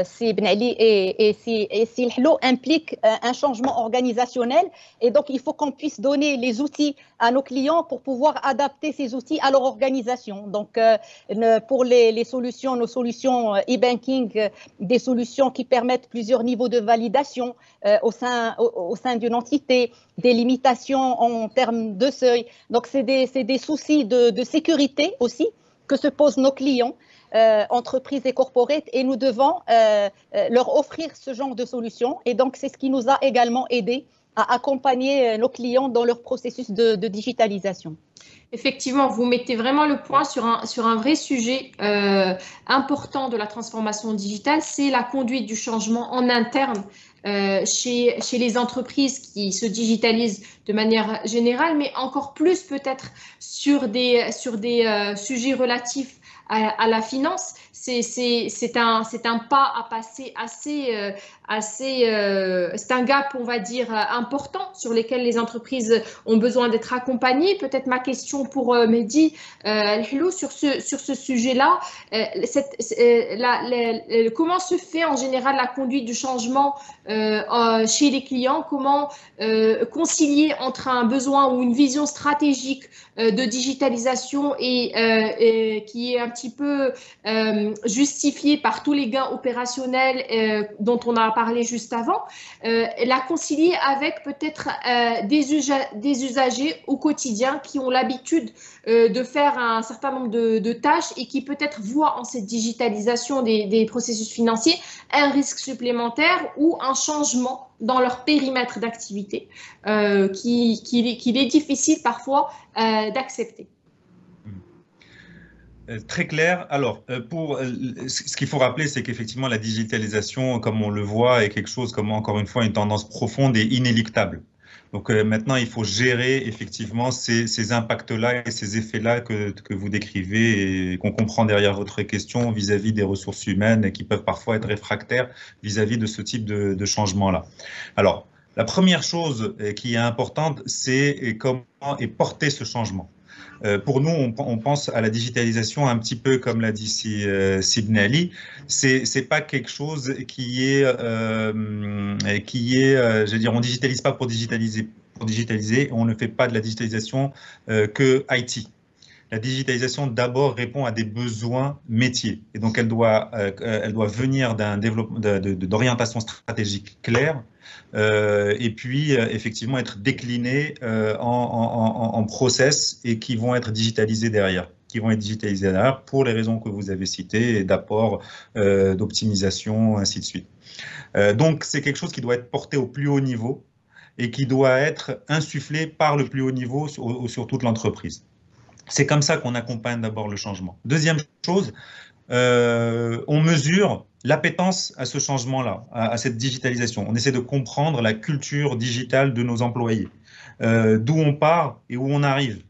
Si Ben Ali et Si Lhlo, impliquent un changement organisationnel. Et donc, il faut qu'on puisse donner les outils à nos clients pour pouvoir adapter ces outils à leur organisation. Donc, pour les solutions, nos solutions e-banking, des solutions qui permettent plusieurs niveaux de validation au sein d'une entité, des limitations en termes de seuil. Donc, c'est des soucis de sécurité aussi que se posent nos clients, entreprises et corporates, et nous devons leur offrir ce genre de solutions. Et donc, c'est ce qui nous a également aidé à accompagner nos clients dans leur processus de digitalisation. Effectivement, vous mettez vraiment le point sur un vrai sujet important de la transformation digitale, c'est la conduite du changement en interne chez les entreprises qui se digitalisent de manière générale, mais encore plus peut-être sur des sujets relatifs à la finance. C'est un pas à passer c'est un gap, on va dire, important sur lequel les entreprises ont besoin d'être accompagnées. Peut-être ma question pour Mehdi Lhlo sur ce sujet-là. Comment se fait en général la conduite du changement chez les clients? Comment concilier entre un besoin ou une vision stratégique de digitalisation et qui est un petit peu justifiée par tous les gains opérationnels dont on a parlé juste avant, la concilier avec peut-être des usagers au quotidien qui ont l'habitude de faire un certain nombre de tâches et qui peut-être voient en cette digitalisation des processus financiers un risque supplémentaire ou un changement dans leur périmètre d'activité qu'il est difficile parfois d'accepter. Très clair. Alors, ce qu'il faut rappeler, c'est qu'effectivement, la digitalisation, comme on le voit, est quelque chose comme, encore une fois, une tendance profonde et inéluctable. Donc maintenant, il faut gérer effectivement ces impacts-là et ces effets-là que vous décrivez et qu'on comprend derrière votre question vis-à-vis des ressources humaines et qui peuvent parfois être réfractaires vis-à-vis de ce type de changement-là. Alors, la première chose qui est importante, c'est comment est porté ce changement. Pour nous, on pense à la digitalisation un petit peu comme l'a dit Sibn Ali. C'est pas quelque chose qui est, je veux dire, on digitalise pas pour digitaliser. On ne fait pas de la digitalisation que IT. La digitalisation d'abord répond à des besoins métiers et donc elle doit venir d'un développement d'orientation stratégique claire. Et puis effectivement être déclinés en process et qui vont être digitalisés derrière, pour les raisons que vous avez citées, d'apport, d'optimisation, ainsi de suite. Donc c'est quelque chose qui doit être porté au plus haut niveau et qui doit être insufflé par le plus haut niveau sur toute l'entreprise. C'est comme ça qu'on accompagne d'abord le changement. Deuxième chose, on mesure l'appétence à ce changement-là, à cette digitalisation. On essaie de comprendre la culture digitale de nos employés, d'où on part et où on arrive.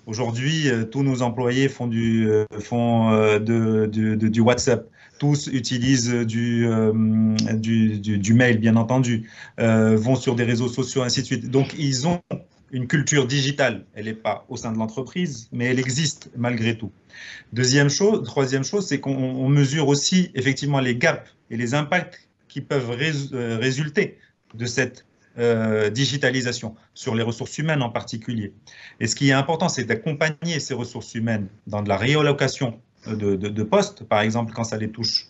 Aujourd'hui, tous nos employés font du WhatsApp, tous utilisent du mail, bien entendu, vont sur des réseaux sociaux, ainsi de suite. Donc, ils ont une culture digitale. Elle n'est pas au sein de l'entreprise, mais elle existe malgré tout. Troisième chose, c'est qu'on mesure aussi effectivement les gaps et les impacts qui peuvent résulter de cette digitalisation sur les ressources humaines en particulier. Et ce qui est important, c'est d'accompagner ces ressources humaines dans de la réallocation de postes, par exemple quand ça les touche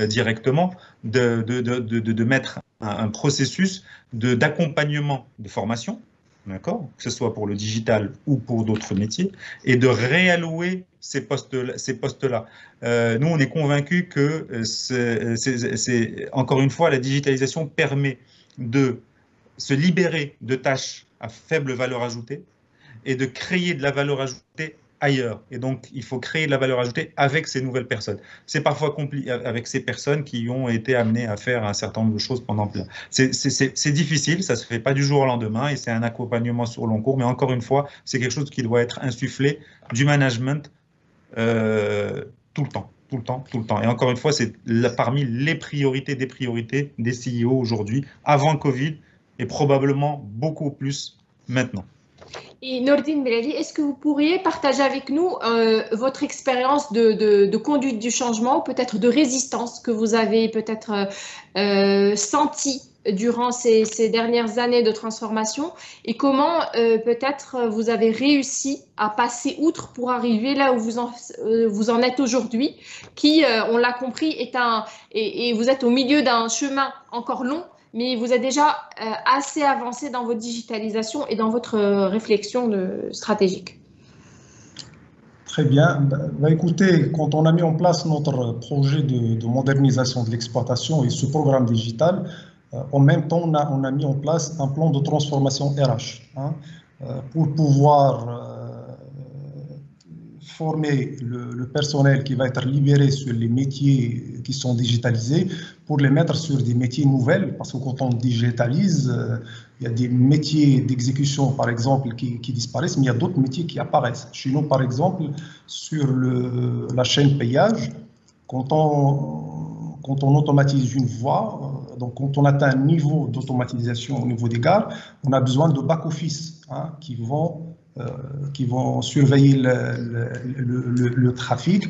directement, de mettre un processus d'accompagnement de formation, d'accord, que ce soit pour le digital ou pour d'autres métiers, et de réallouer ces postes-là. Nous, on est convaincus que, encore une fois, la digitalisation permet de se libérer de tâches à faible valeur ajoutée et de créer de la valeur ajoutée ailleurs. Et donc, il faut créer de la valeur ajoutée avec ces nouvelles personnes. C'est parfois compliqué avec ces personnes qui ont été amenées à faire un certain nombre de choses pendant plein. C'est difficile, ça ne se fait pas du jour au lendemain et c'est un accompagnement sur long cours. Mais encore une fois, c'est quelque chose qui doit être insufflé du management tout le temps. Et encore une fois, c'est parmi les priorités des priorités des CEO aujourd'hui, avant le Covid et probablement beaucoup plus maintenant. Et Nordine Belali, est-ce que vous pourriez partager avec nous votre expérience de conduite du changement, ou peut-être de résistance que vous avez peut-être senti durant ces dernières années de transformation, et comment peut-être vous avez réussi à passer outre pour arriver là où vous en êtes aujourd'hui, qui, on l'a compris, et vous êtes au milieu d'un chemin encore long, mais vous êtes déjà assez avancé dans votre digitalisation et dans votre réflexion stratégique. Très bien. Écoutez, quand on a mis en place notre projet de modernisation de l'exploitation et ce programme digital, en même temps, on a mis en place un plan de transformation RH pour pouvoir former le personnel qui va être libéré sur les métiers qui sont digitalisés pour les mettre sur des métiers nouvelles, parce que quand on digitalise, il y a des métiers d'exécution, par exemple, qui disparaissent, mais il y a d'autres métiers qui apparaissent. Chez nous, par exemple, sur la chaîne payage, quand on automatise une voie, donc quand on atteint un niveau d'automatisation au niveau des gares, on a besoin de back-office qui vont surveiller le trafic,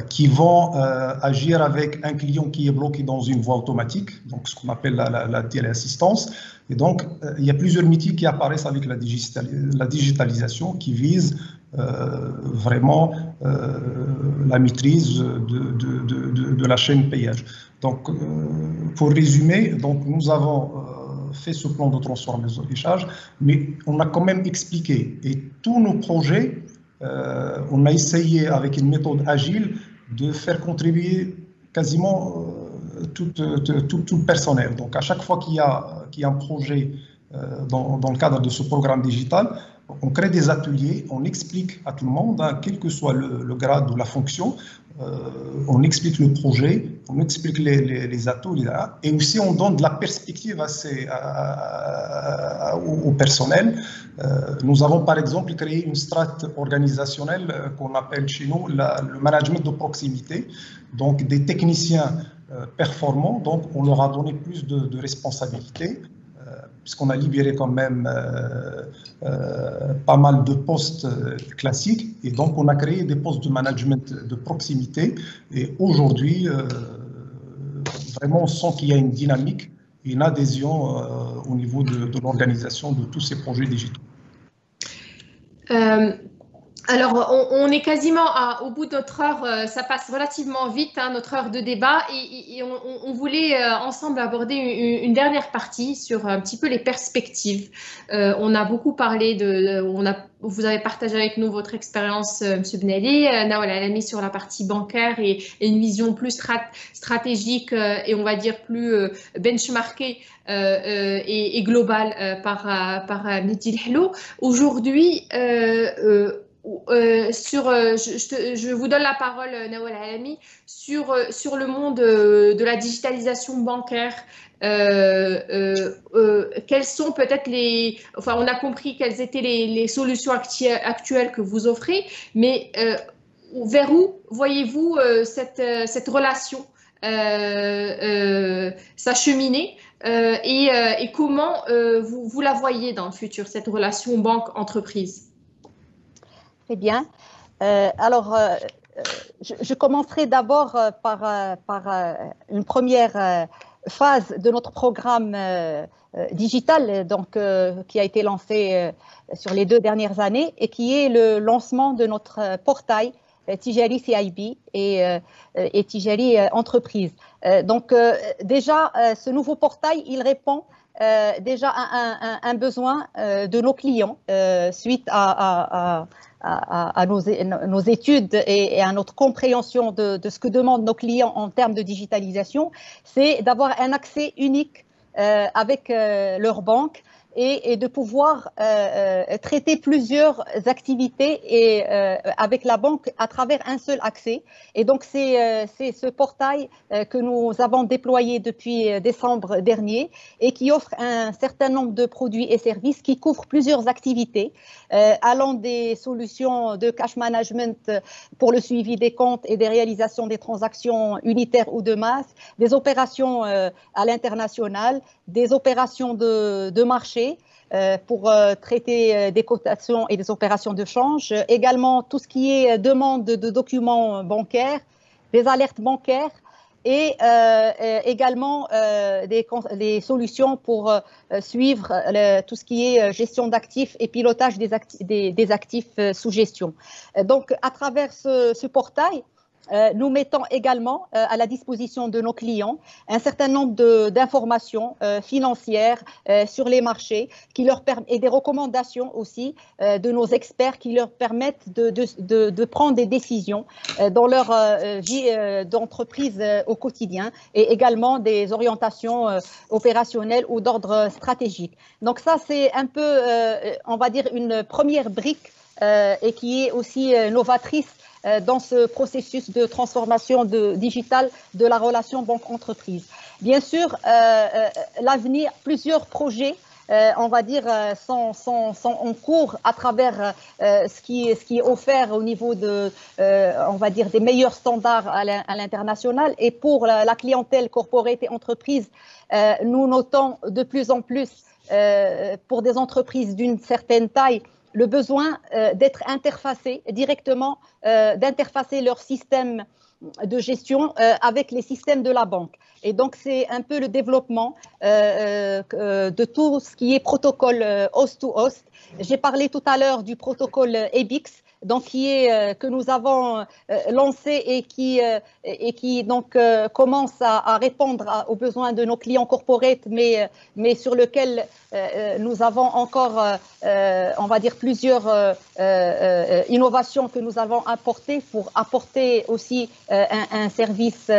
qui vont agir avec un client qui est bloqué dans une voie automatique, donc ce qu'on appelle la téléassistance, Et donc, il y a plusieurs métiers qui apparaissent avec la digitalisation qui visent vraiment la maîtrise de la chaîne payage. Donc, pour résumer, donc, nous avons fait ce plan de transformation des charges, mais on a quand même expliqué. Et tous nos projets, on a essayé avec une méthode agile de faire contribuer quasiment tout le personnel. Donc, à chaque fois qu'il y a un projet dans le cadre de ce programme digital, on crée des ateliers, on explique à tout le monde, hein, quel que soit le grade ou la fonction, on explique le projet, on explique les atouts, et aussi on donne de la perspective au personnel. Nous avons par exemple créé une strate organisationnelle qu'on appelle chez nous le management de proximité, donc des techniciens performants, donc on leur a donné plus de responsabilités, puisqu'on a libéré quand même pas mal de postes classiques, et donc on a créé des postes de management de proximité, et aujourd'hui, vraiment on sent qu'il y a une dynamique, une adhésion au niveau de l'organisation de tous ces projets digitaux. Alors, on est quasiment au bout de notre heure, ça passe relativement vite, hein, notre heure de débat, et on voulait ensemble aborder une dernière partie sur un petit peu les perspectives. On a beaucoup parlé vous avez partagé avec nous votre expérience, M. Benali, Nawal Alami sur la partie bancaire et une vision plus stratégique et on va dire plus benchmarkée et globale par Mehdi Lhello. Aujourd'hui, je vous donne la parole, Nawal Alami, sur le monde de la digitalisation bancaire. Quelles sont peut-être enfin, on a compris quelles étaient les solutions actuelles que vous offrez, mais vers où voyez-vous cette relation s'acheminer et comment vous la voyez dans le futur, cette relation banque-entreprise? Très bien. Alors, je commencerai d'abord par une première phase de notre programme digital, donc, qui a été lancé sur les 2 dernières années et qui est le lancement de notre portail Tijari CIB et Tijari Entreprise. Donc, déjà, ce nouveau portail, il répond déjà à un besoin de nos clients suite à nos études et à notre compréhension de ce que demandent nos clients en termes de digitalisation, c'est d'avoir un accès unique avec leur banque et de pouvoir traiter plusieurs activités avec la banque à travers un seul accès. Et donc, c'est ce portail que nous avons déployé depuis décembre dernier et qui offre un certain nombre de produits et services qui couvrent plusieurs activités, allant des solutions de cash management pour le suivi des comptes et des réalisations des transactions unitaires ou de masse, des opérations à l'international, des opérations de marché, pour traiter des cotations et des opérations de change, également tout ce qui est demande de documents bancaires, des alertes bancaires et également des solutions pour suivre tout ce qui est gestion d'actifs et pilotage des actifs sous gestion. Donc, à travers ce portail, nous mettons également à la disposition de nos clients un certain nombre d'informations financières sur les marchés et des recommandations aussi de nos experts qui leur permettent de prendre des décisions dans leur vie d'entreprise au quotidien et également des orientations opérationnelles ou d'ordre stratégique. Donc ça, c'est un peu, on va dire, une première brique et qui est aussi novatrice dans ce processus de transformation digitale de la relation banque-entreprise. Bien sûr, l'avenir, plusieurs projets, on va dire, sont en cours à travers ce qui est offert au niveau on va dire, des meilleurs standards à l'international. Et pour la clientèle corporate et entreprise, nous notons de plus en plus, pour des entreprises d'une certaine taille, le besoin d'être interfacés directement, d'interfacer leur système de gestion avec les systèmes de la banque. Et donc, c'est un peu le développement de tout ce qui est protocole host-to-host. J'ai parlé tout à l'heure du protocole EBIX, donc que nous avons lancé et qui donc commence à répondre aux besoins de nos clients corporate, mais sur lequel nous avons encore, on va dire, plusieurs innovations que nous avons apportées pour apporter aussi un service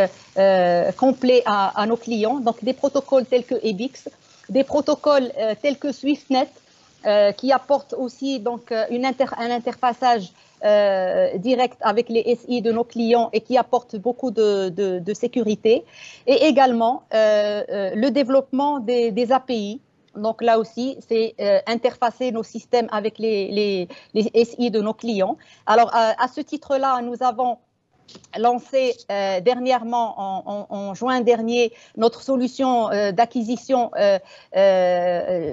complet à nos clients. Donc des protocoles tels que EBIX, des protocoles tels que SwiftNet, qui apporte aussi donc un interfaçage direct avec les SI de nos clients et qui apporte beaucoup de sécurité. Et également le développement des API. Donc là aussi, c'est interfacer nos systèmes avec les SI de nos clients. Alors à ce titre-là, nous avons lancé dernièrement, en juin dernier, notre solution d'acquisition et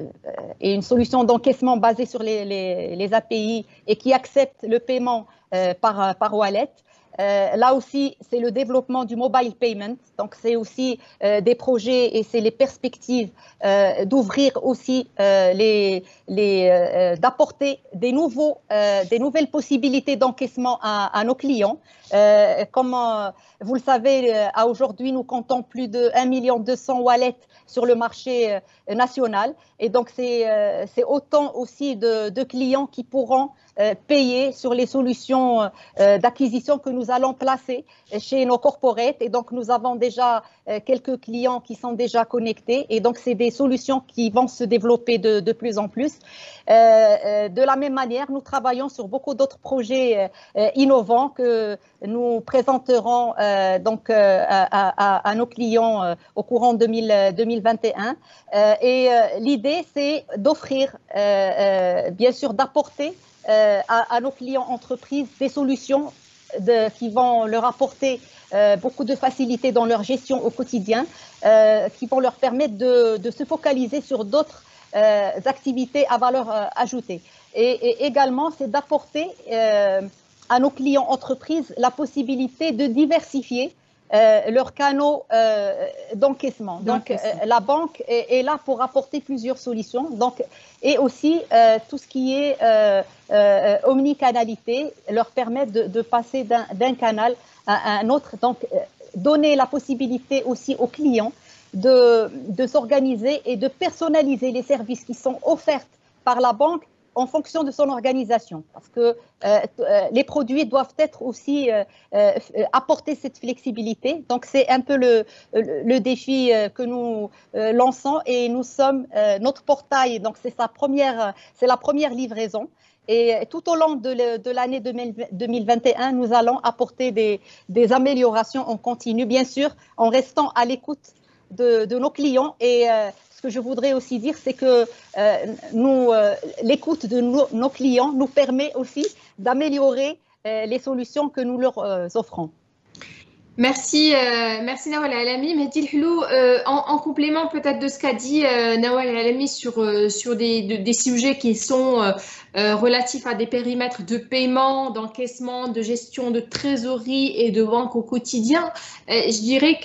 une solution d'encaissement basée sur les API et qui accepte le paiement par wallet. Là aussi, c'est le développement du mobile payment. Donc, c'est aussi des projets et c'est les perspectives d'ouvrir aussi d'apporter des nouvelles possibilités d'encaissement à nos clients. Comme vous le savez, à aujourd'hui, nous comptons plus de 1 200 000 wallets sur le marché national. Et donc, c'est autant aussi de clients qui pourront payer sur les solutions d'acquisition que nous allons placer chez nos corporates. Et donc, nous avons déjà quelques clients qui sont déjà connectés. Et donc, c'est des solutions qui vont se développer de plus en plus. De la même manière, nous travaillons sur beaucoup d'autres projets innovants que nous présenterons donc à nos clients au courant 2021. Et l'idée, c'est d'offrir, bien sûr, d'apporter à nos clients entreprises des solutions qui vont leur apporter beaucoup de facilité dans leur gestion au quotidien, qui vont leur permettre de se focaliser sur d'autres activités à valeur ajoutée. Et également, c'est d'apporter à nos clients entreprises la possibilité de diversifier leurs canaux d'encaissement. Donc, la banque est là pour apporter plusieurs solutions. Donc, et aussi, tout ce qui est omnicanalité leur permet de passer d'un canal à un autre. Donc, donner la possibilité aussi aux clients de s'organiser et de personnaliser les services qui sont offerts par la banque en fonction de son organisation, parce que les produits doivent être aussi apporter cette flexibilité. Donc, c'est un peu le défi que nous lançons et nous sommes notre portail. Donc, c'est la première livraison. Et tout au long de l'année 2021, nous allons apporter des améliorations en continu, bien sûr, en restant à l'écoute de nos clients. Et ce que je voudrais aussi dire, c'est que l'écoute de nos clients nous permet aussi d'améliorer les solutions que nous leur offrons. Merci, merci Nawal Alami. Mehdi Lhelou, en complément peut-être de ce qu'a dit Nawal Alami sur des sujets qui sont relatifs à des périmètres de paiement, d'encaissement, de gestion de trésorerie et de banque au quotidien, je dirais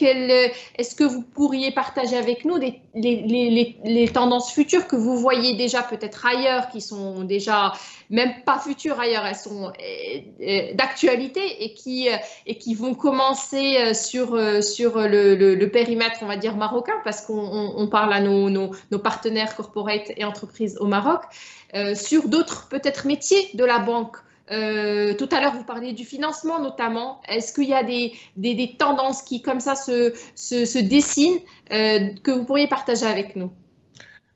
est-ce que vous pourriez partager avec nous les tendances futures que vous voyez déjà peut-être ailleurs, qui sont déjà même pas futures ailleurs, elles sont d'actualité et qui vont commencer sur le périmètre, on va dire, marocain, parce qu'on parle à nos partenaires corporate et entreprises au Maroc, sur d'autres peut-être métiers de la banque. Tout à l'heure, vous parliez du financement notamment. Est-ce qu'il y a des tendances qui, comme ça, se dessinent, que vous pourriez partager avec nous?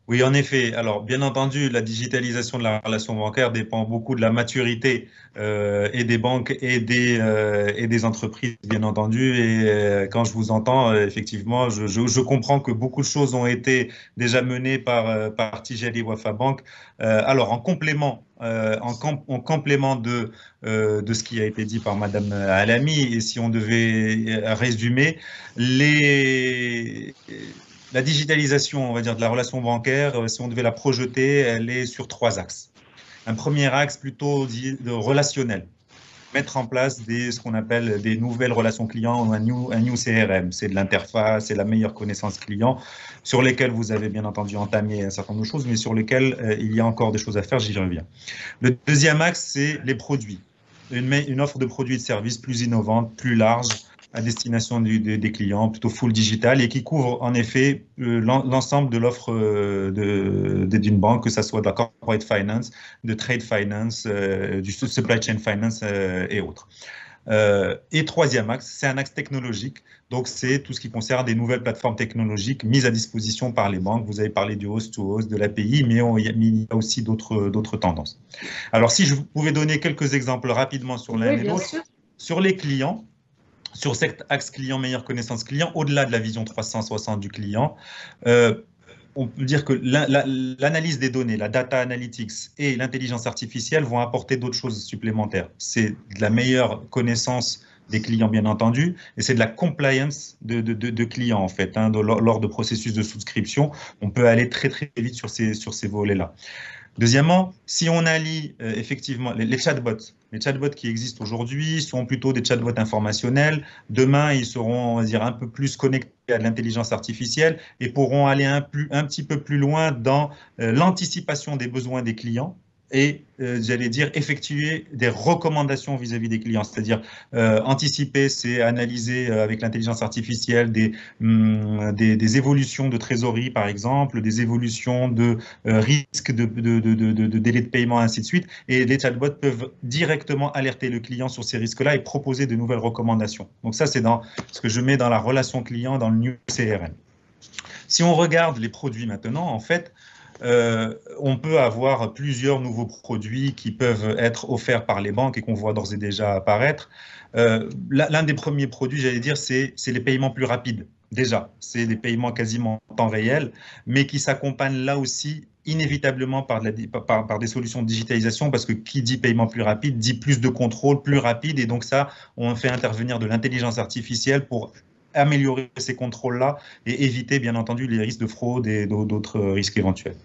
Oui, en effet. Alors, bien entendu, la digitalisation de la relation bancaire dépend beaucoup de la maturité et des banques et des entreprises, bien entendu. Et quand je vous entends, effectivement, je comprends que beaucoup de choses ont été déjà menées par Tijari Wafa Bank. Alors, en complément de ce qui a été dit par Madame Alami, et si on devait résumer, la digitalisation, on va dire, de la relation bancaire, si on devait la projeter, elle est sur 3 axes. Un premier axe plutôt dit relationnel. mettre en place ce qu'on appelle des nouvelles relations clients ou un new CRM. C'est de l'interface, c'est la meilleure connaissance client sur lesquelles vous avez bien entendu entamé un certain nombre de choses, mais sur lesquelles il y a encore des choses à faire, j'y reviens. Le deuxième axe, c'est les produits. Une offre de produits et de services plus innovante, plus large, à destination des clients, plutôt full digital, et qui couvre en effet l'ensemble de l'offre d'une banque, que ce soit de la corporate finance, de trade finance, du supply chain finance et autres. Et troisième axe, c'est un axe technologique. Donc, c'est tout ce qui concerne des nouvelles plateformes technologiques mises à disposition par les banques. Vous avez parlé du host-to-host, de l'API, mais il y a aussi d'autres tendances. Alors, si je pouvais donner quelques exemples rapidement sur l'un et l'autre, sur les clients, sur cet axe client, meilleure connaissance client, au-delà de la vision 360 du client, on peut dire que l'analyse des données, la data analytics et l'intelligence artificielle vont apporter d'autres choses supplémentaires. C'est de la meilleure connaissance des clients, bien entendu, et c'est de la compliance de clients, en fait. Lors de processus de souscription, on peut aller très, très vite sur ces volets-là. Deuxièmement, si on allie effectivement les chatbots qui existent aujourd'hui sont plutôt des chatbots informationnels. Demain, ils seront, on va dire, un peu plus connectés à de l'intelligence artificielle et pourront aller un petit peu plus loin dans l'anticipation des besoins des clients et, j'allais dire, effectuer des recommandations vis-à-vis des clients. C'est-à-dire, anticiper, c'est analyser avec l'intelligence artificielle des évolutions de trésorerie, par exemple, des évolutions de risques de délai de paiement, ainsi de suite. Et les chatbots peuvent directement alerter le client sur ces risques-là et proposer de nouvelles recommandations. Donc ça, c'est dans ce que je mets dans la relation client, dans le New CRM. Si on regarde les produits maintenant, en fait, on peut avoir plusieurs nouveaux produits qui peuvent être offerts par les banques et qu'on voit d'ores et déjà apparaître. L'un des premiers produits, j'allais dire, c'est les paiements plus rapides. Déjà, c'est des paiements quasiment en temps réel, mais qui s'accompagnent là aussi inévitablement par des solutions de digitalisation, parce que qui dit paiement plus rapide dit plus de contrôle, plus rapide, et donc ça, on fait intervenir de l'intelligence artificielle pour améliorer ces contrôles-là et éviter, bien entendu, les risques de fraude et d'autres risques éventuels.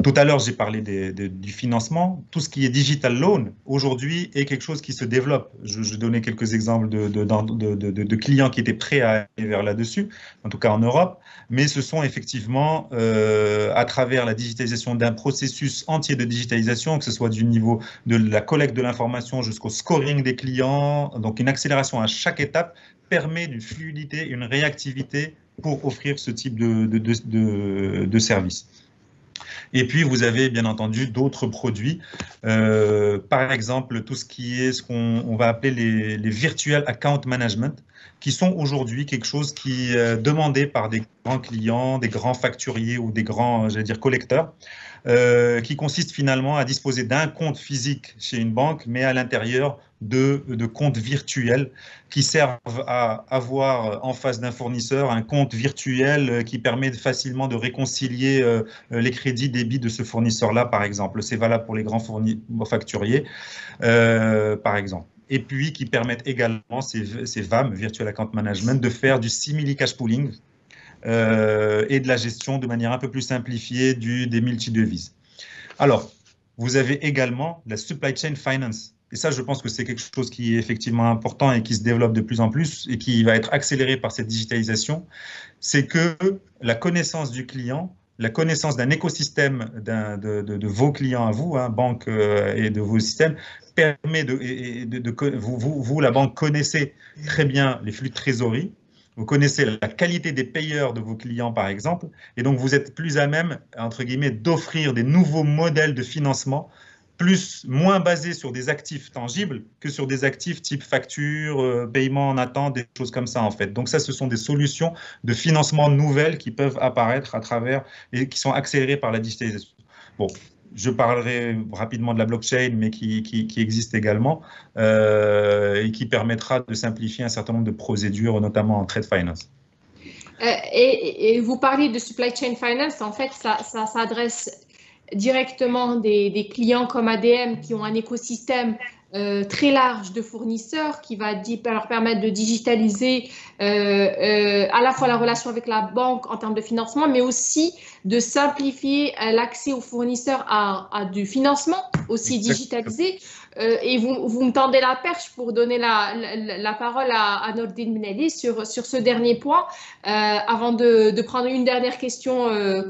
Tout à l'heure, j'ai parlé du financement. Tout ce qui est digital loan, aujourd'hui, est quelque chose qui se développe. Je donnais quelques exemples de clients qui étaient prêts à aller vers là-dessus, en tout cas en Europe, mais ce sont effectivement, à travers la digitalisation d'un processus entier de digitalisation, que ce soit du niveau de la collecte de l'information jusqu'au scoring des clients, donc une accélération à chaque étape, permet une fluidité, une réactivité pour offrir ce type de service. Et puis, vous avez bien entendu d'autres produits, par exemple, tout ce qui est ce qu'on va appeler les virtual account management, qui sont aujourd'hui quelque chose qui est demandé par des grands clients, des grands facturiers ou des grands, j'allais dire, collecteurs, qui consiste finalement à disposer d'un compte physique chez une banque, mais à l'intérieur de comptes virtuels qui servent à avoir en face d'un fournisseur un compte virtuel qui permet facilement de réconcilier les crédits débits de ce fournisseur-là, par exemple. C'est valable pour les grands facturiers, par exemple. Et puis qui permettent également, ces VAM, Virtual Account Management, de faire du simili cash pooling et de la gestion de manière un peu plus simplifiée des multidevises. Alors, vous avez également la supply chain finance. Et ça, je pense que c'est quelque chose qui est effectivement important et qui se développe de plus en plus et qui va être accéléré par cette digitalisation. C'est que la connaissance du client, la connaissance d'un écosystème de vos clients à vous, banque et de vos systèmes, permet vous, la banque, connaissez très bien les flux de trésorerie. Vous connaissez la qualité des payeurs de vos clients, par exemple, et donc vous êtes plus à même, entre guillemets, d'offrir des nouveaux modèles de financement moins basés sur des actifs tangibles que sur des actifs type facture, paiement en attente, des choses comme ça, en fait. Donc ça, ce sont des solutions de financement nouvelles qui peuvent apparaître à travers et qui sont accélérées par la digitalisation. Bon, je parlerai rapidement de la blockchain, mais qui existe également et qui permettra de simplifier un certain nombre de procédures, notamment en trade finance. Et vous parlez de supply chain finance, en fait, ça s'adresse directement des clients comme ADM qui ont un écosystème très large de fournisseurs qui va leur permettre de digitaliser à la fois la relation avec la banque en termes de financement, mais aussi de simplifier l'accès aux fournisseurs à du financement aussi digitalisé. Et vous me tendez la perche pour donner la parole à Nordine Benali sur ce dernier point, avant de prendre une dernière question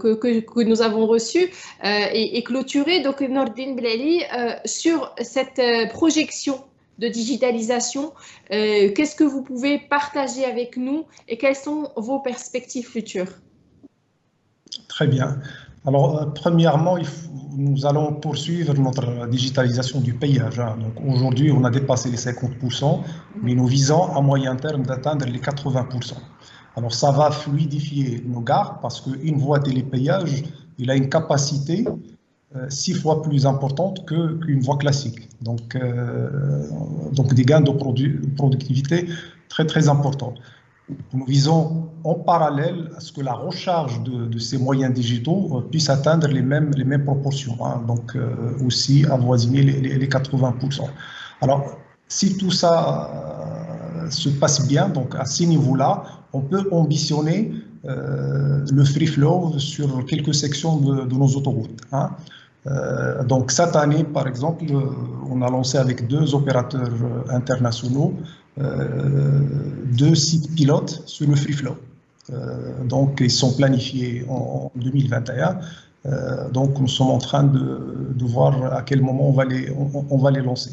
que nous avons reçue et clôturer. Donc, Nordine Benali, sur cette projection de digitalisation, qu'est-ce que vous pouvez partager avec nous et quelles sont vos perspectives futures? Très bien. Alors, premièrement, nous allons poursuivre notre digitalisation du paysage. Donc, aujourd'hui, on a dépassé les 50%, mais nous visons à moyen terme d'atteindre les 80%. Alors, ça va fluidifier nos gares parce qu'une voie télépéage, il a une capacité 6 fois plus importante qu'une voie classique. Donc des gains de productivité très, très importants. Nous visons en parallèle à ce que la recharge de ces moyens digitaux puisse atteindre les mêmes proportions, donc aussi avoisiner les 80%. Alors, si tout ça se passe bien, donc à ces niveaux-là, on peut ambitionner le free flow sur quelques sections de nos autoroutes. Donc cette année, par exemple, on a lancé avec 2 opérateurs internationaux 2 sites pilotes sur le free flow. Donc ils sont planifiés en 2021. Donc nous sommes en train de voir à quel moment on va les lancer.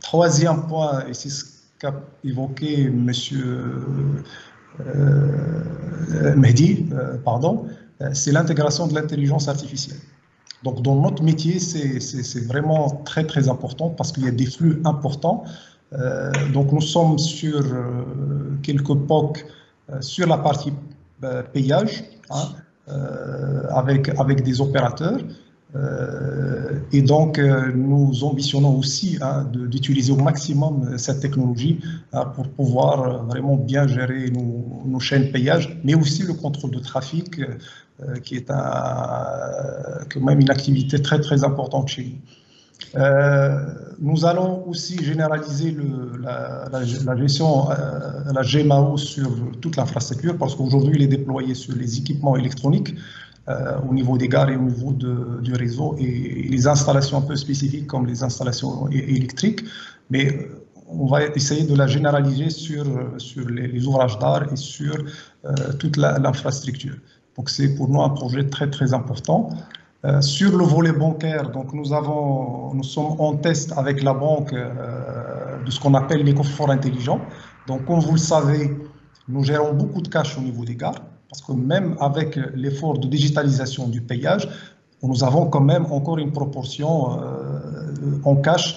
Troisième point, et c'est ce qu'a évoqué M. Mehdi, c'est l'intégration de l'intelligence artificielle. Donc, dans notre métier, c'est vraiment très, très important parce qu'il y a des flux importants. Donc, nous sommes sur quelques POC sur la partie payage, avec des opérateurs. Et donc, nous ambitionnons aussi d'utiliser au maximum cette technologie pour pouvoir vraiment bien gérer nos chaînes payage, mais aussi le contrôle de trafic, qui est quand même une activité très, très importante chez nous. Nous allons aussi généraliser la gestion, la GMAO sur toute l'infrastructure, parce qu'aujourd'hui, il est déployé sur les équipements électroniques, au niveau des gares et au niveau du réseau, et les installations un peu spécifiques comme les installations électriques, mais on va essayer de la généraliser sur les ouvrages d'art et sur toute l'infrastructure. Donc c'est pour nous un projet très très important. Sur le volet bancaire, donc nous sommes en test avec la banque de ce qu'on appelle les coffres-forts intelligents. Donc comme vous le savez, nous gérons beaucoup de cash au niveau des gares, parce que même avec l'effort de digitalisation du payage, nous avons quand même encore une proportion en cash.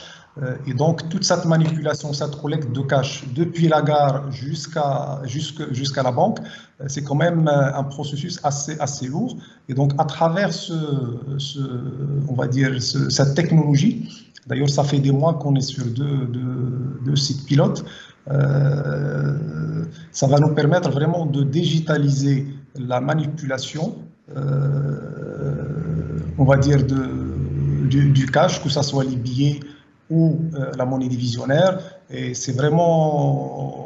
Et donc, toute cette manipulation, cette collecte de cash depuis la gare jusqu'à la banque, c'est quand même un processus assez lourd. Et donc, à travers on va dire, cette technologie, d'ailleurs, ça fait des mois qu'on est sur deux sites pilotes, ça va nous permettre vraiment de digitaliser la manipulation, on va dire, du cash, que ce soit les billets ou la monnaie divisionnaire. Et c'est vraiment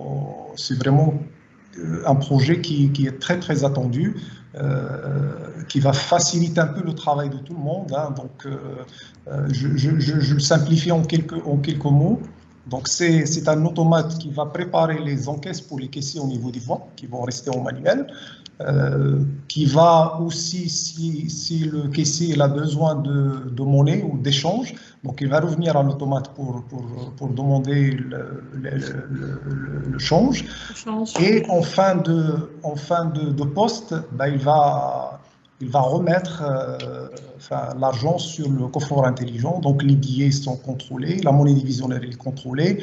un projet qui est très très attendu, qui va faciliter un peu le travail de tout le monde. Donc, je le simplifie en quelques mots. Donc, c'est un automate qui va préparer les encaisses pour les caissiers au niveau des voies, qui vont rester en manuel, qui va aussi, si le caissier a besoin de monnaie ou d'échange, donc il va revenir à l'automate pour demander le change. Et en fin de poste, il va remettre l'argent sur le coffre-fort intelligent. Donc les billets sont contrôlés, la monnaie divisionnaire est contrôlée.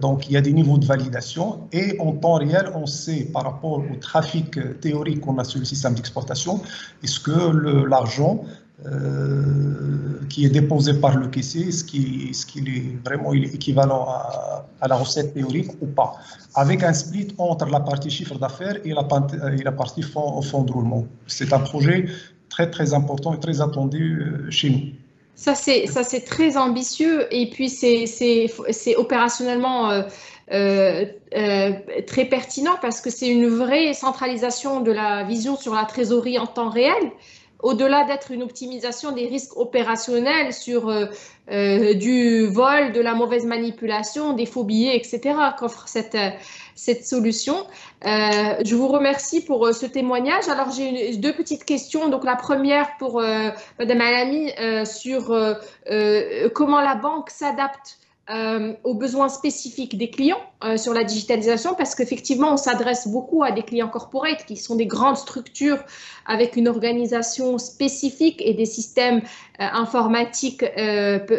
Donc il y a des niveaux de validation et en temps réel, on sait par rapport au trafic théorique qu'on a sur le système d'exportation, est-ce que l'argent qui est déposé par le caissier, est-ce qu'il est vraiment équivalent à la recette théorique ou pas, avec un split entre la partie chiffre d'affaires et la partie fonds de roulement. C'est un projet très très important et très attendu chez nous. Ça c'est très ambitieux et puis c'est opérationnellement très pertinent parce que c'est une vraie centralisation de la vision sur la trésorerie en temps réel. au-delà d'être une optimisation des risques opérationnels sur du vol, de la mauvaise manipulation, des faux billets, etc., qu'offre cette solution. Je vous remercie pour ce témoignage. Alors, j'ai deux petites questions. Donc, la première pour Madame Alami sur comment la banque s'adapte aux besoins spécifiques des clients sur la digitalisation, parce qu'effectivement, on s'adresse beaucoup à des clients corporate qui sont des grandes structures avec une organisation spécifique et des systèmes informatiques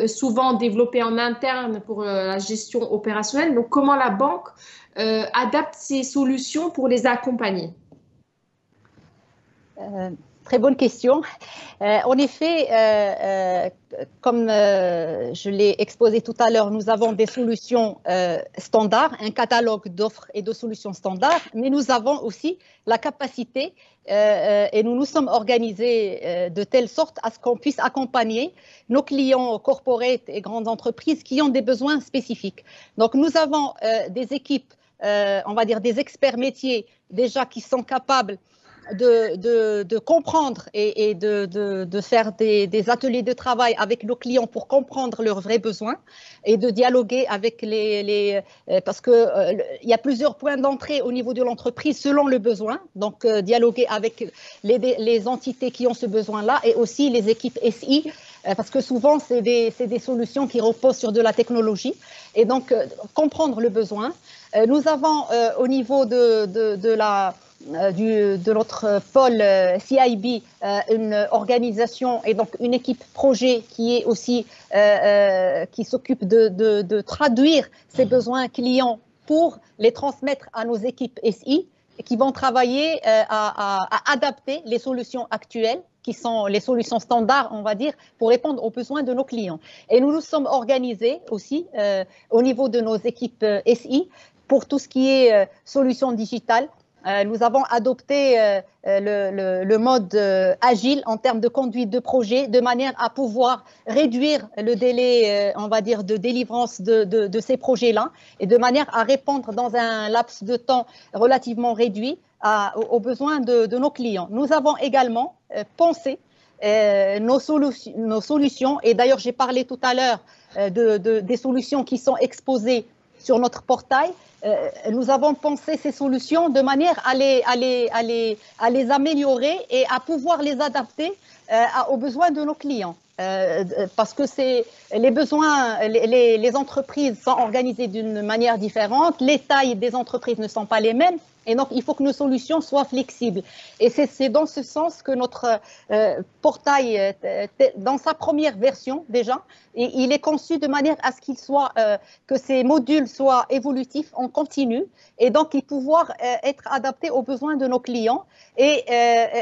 souvent développés en interne pour la gestion opérationnelle. Donc, comment la banque adapte ses solutions pour les accompagner? Très bonne question. En effet, comme je l'ai exposé tout à l'heure, nous avons des solutions standards, un catalogue d'offres et de solutions standards, mais nous avons aussi la capacité et nous nous sommes organisés de telle sorte à ce qu'on puisse accompagner nos clients corporate et grandes entreprises qui ont des besoins spécifiques. Donc, nous avons des équipes, on va dire des experts métiers déjà qui sont capables de comprendre et de faire des ateliers de travail avec nos clients pour comprendre leurs vrais besoins et de dialoguer avec parce que il y a plusieurs points d'entrée au niveau de l'entreprise selon le besoin. Donc, dialoguer avec les entités qui ont ce besoin-là et aussi les équipes SI, parce que souvent, c'est des solutions qui reposent sur de la technologie. Et donc, comprendre le besoin. Nous avons au niveau de notre pôle CIB, une organisation et donc une équipe projet qui est aussi qui s'occupe de traduire ces besoins clients pour les transmettre à nos équipes SI qui vont travailler à adapter les solutions actuelles qui sont les solutions standards, on va dire, pour répondre aux besoins de nos clients. Et nous nous sommes organisés aussi au niveau de nos équipes SI pour tout ce qui est solutions digitales. Nous avons adopté le mode agile en termes de conduite de projet de manière à pouvoir réduire le délai, on va dire, de délivrance de ces projets-là et de manière à répondre dans un laps de temps relativement réduit aux besoins de nos clients. Nous avons également pensé nos solutions, et d'ailleurs j'ai parlé tout à l'heure des solutions qui sont exposées sur notre portail. Nous avons pensé ces solutions de manière à les améliorer et à pouvoir les adapter aux besoins de nos clients. Parce que les besoins, les entreprises sont organisées d'une manière différente, les tailles des entreprises ne sont pas les mêmes. Et donc, il faut que nos solutions soient flexibles. Et c'est dans ce sens que notre portail, dans sa première version déjà, il est conçu de manière à ce que ces modules soient évolutifs en continu et donc ils pouvoir être adaptés aux besoins de nos clients. Et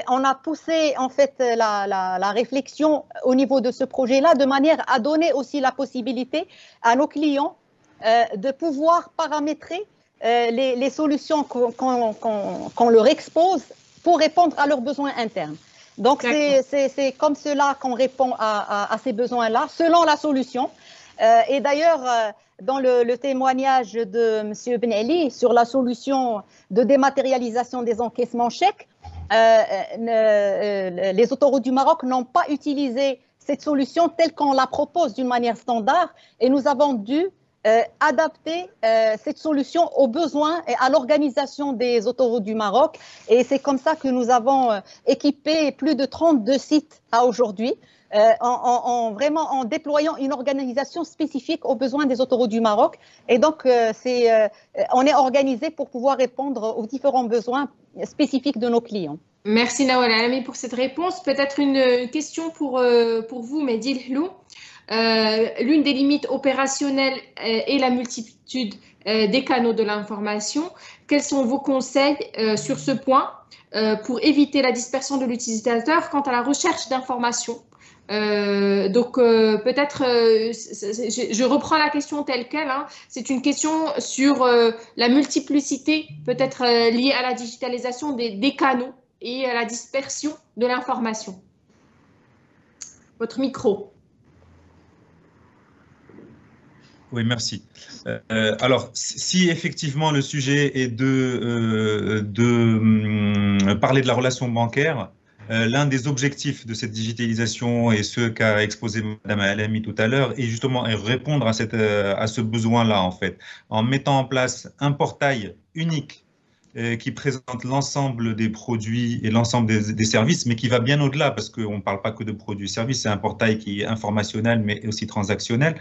on a poussé en fait la réflexion au niveau de ce projet-là de manière à donner aussi la possibilité à nos clients de pouvoir paramétrer les solutions qu'on leur expose pour répondre à leurs besoins internes. Donc, c'est comme cela qu'on répond à ces besoins-là, selon la solution. Et d'ailleurs, dans le témoignage de M. Ben Ali sur la solution de dématérialisation des encaissements chèques, les autoroutes du Maroc n'ont pas utilisé cette solution telle qu'on la propose d'une manière standard et nous avons dû adapter cette solution aux besoins et à l'organisation des autoroutes du Maroc. Et c'est comme ça que nous avons équipé plus de 32 sites à aujourd'hui, vraiment en déployant une organisation spécifique aux besoins des autoroutes du Maroc. Et donc, on est organisé pour pouvoir répondre aux différents besoins spécifiques de nos clients. Merci Nawal Alami pour cette réponse. Peut-être une question pour vous, Mehdi Lhlou. L'une des limites opérationnelles est la multitude des canaux de l'information. Quels sont vos conseils sur ce point pour éviter la dispersion de l'utilisateur quant à la recherche d'informations? Peut-être, je reprends la question telle qu'elle. Hein. C'est une question sur la multiplicité, peut-être liée à la digitalisation des canaux et à la dispersion de l'information. Votre micro. Oui, merci. Alors, si effectivement le sujet est de parler de la relation bancaire, L'un des objectifs de cette digitalisation et ce qu'a exposé Mme Alami tout à l'heure est justement répondre à ce besoin-là, en fait, en mettant en place un portail unique qui présente l'ensemble des produits et l'ensemble des services, mais qui va bien au-delà, parce qu'on ne parle pas que de produits et services, c'est un portail qui est informationnel, mais aussi transactionnel.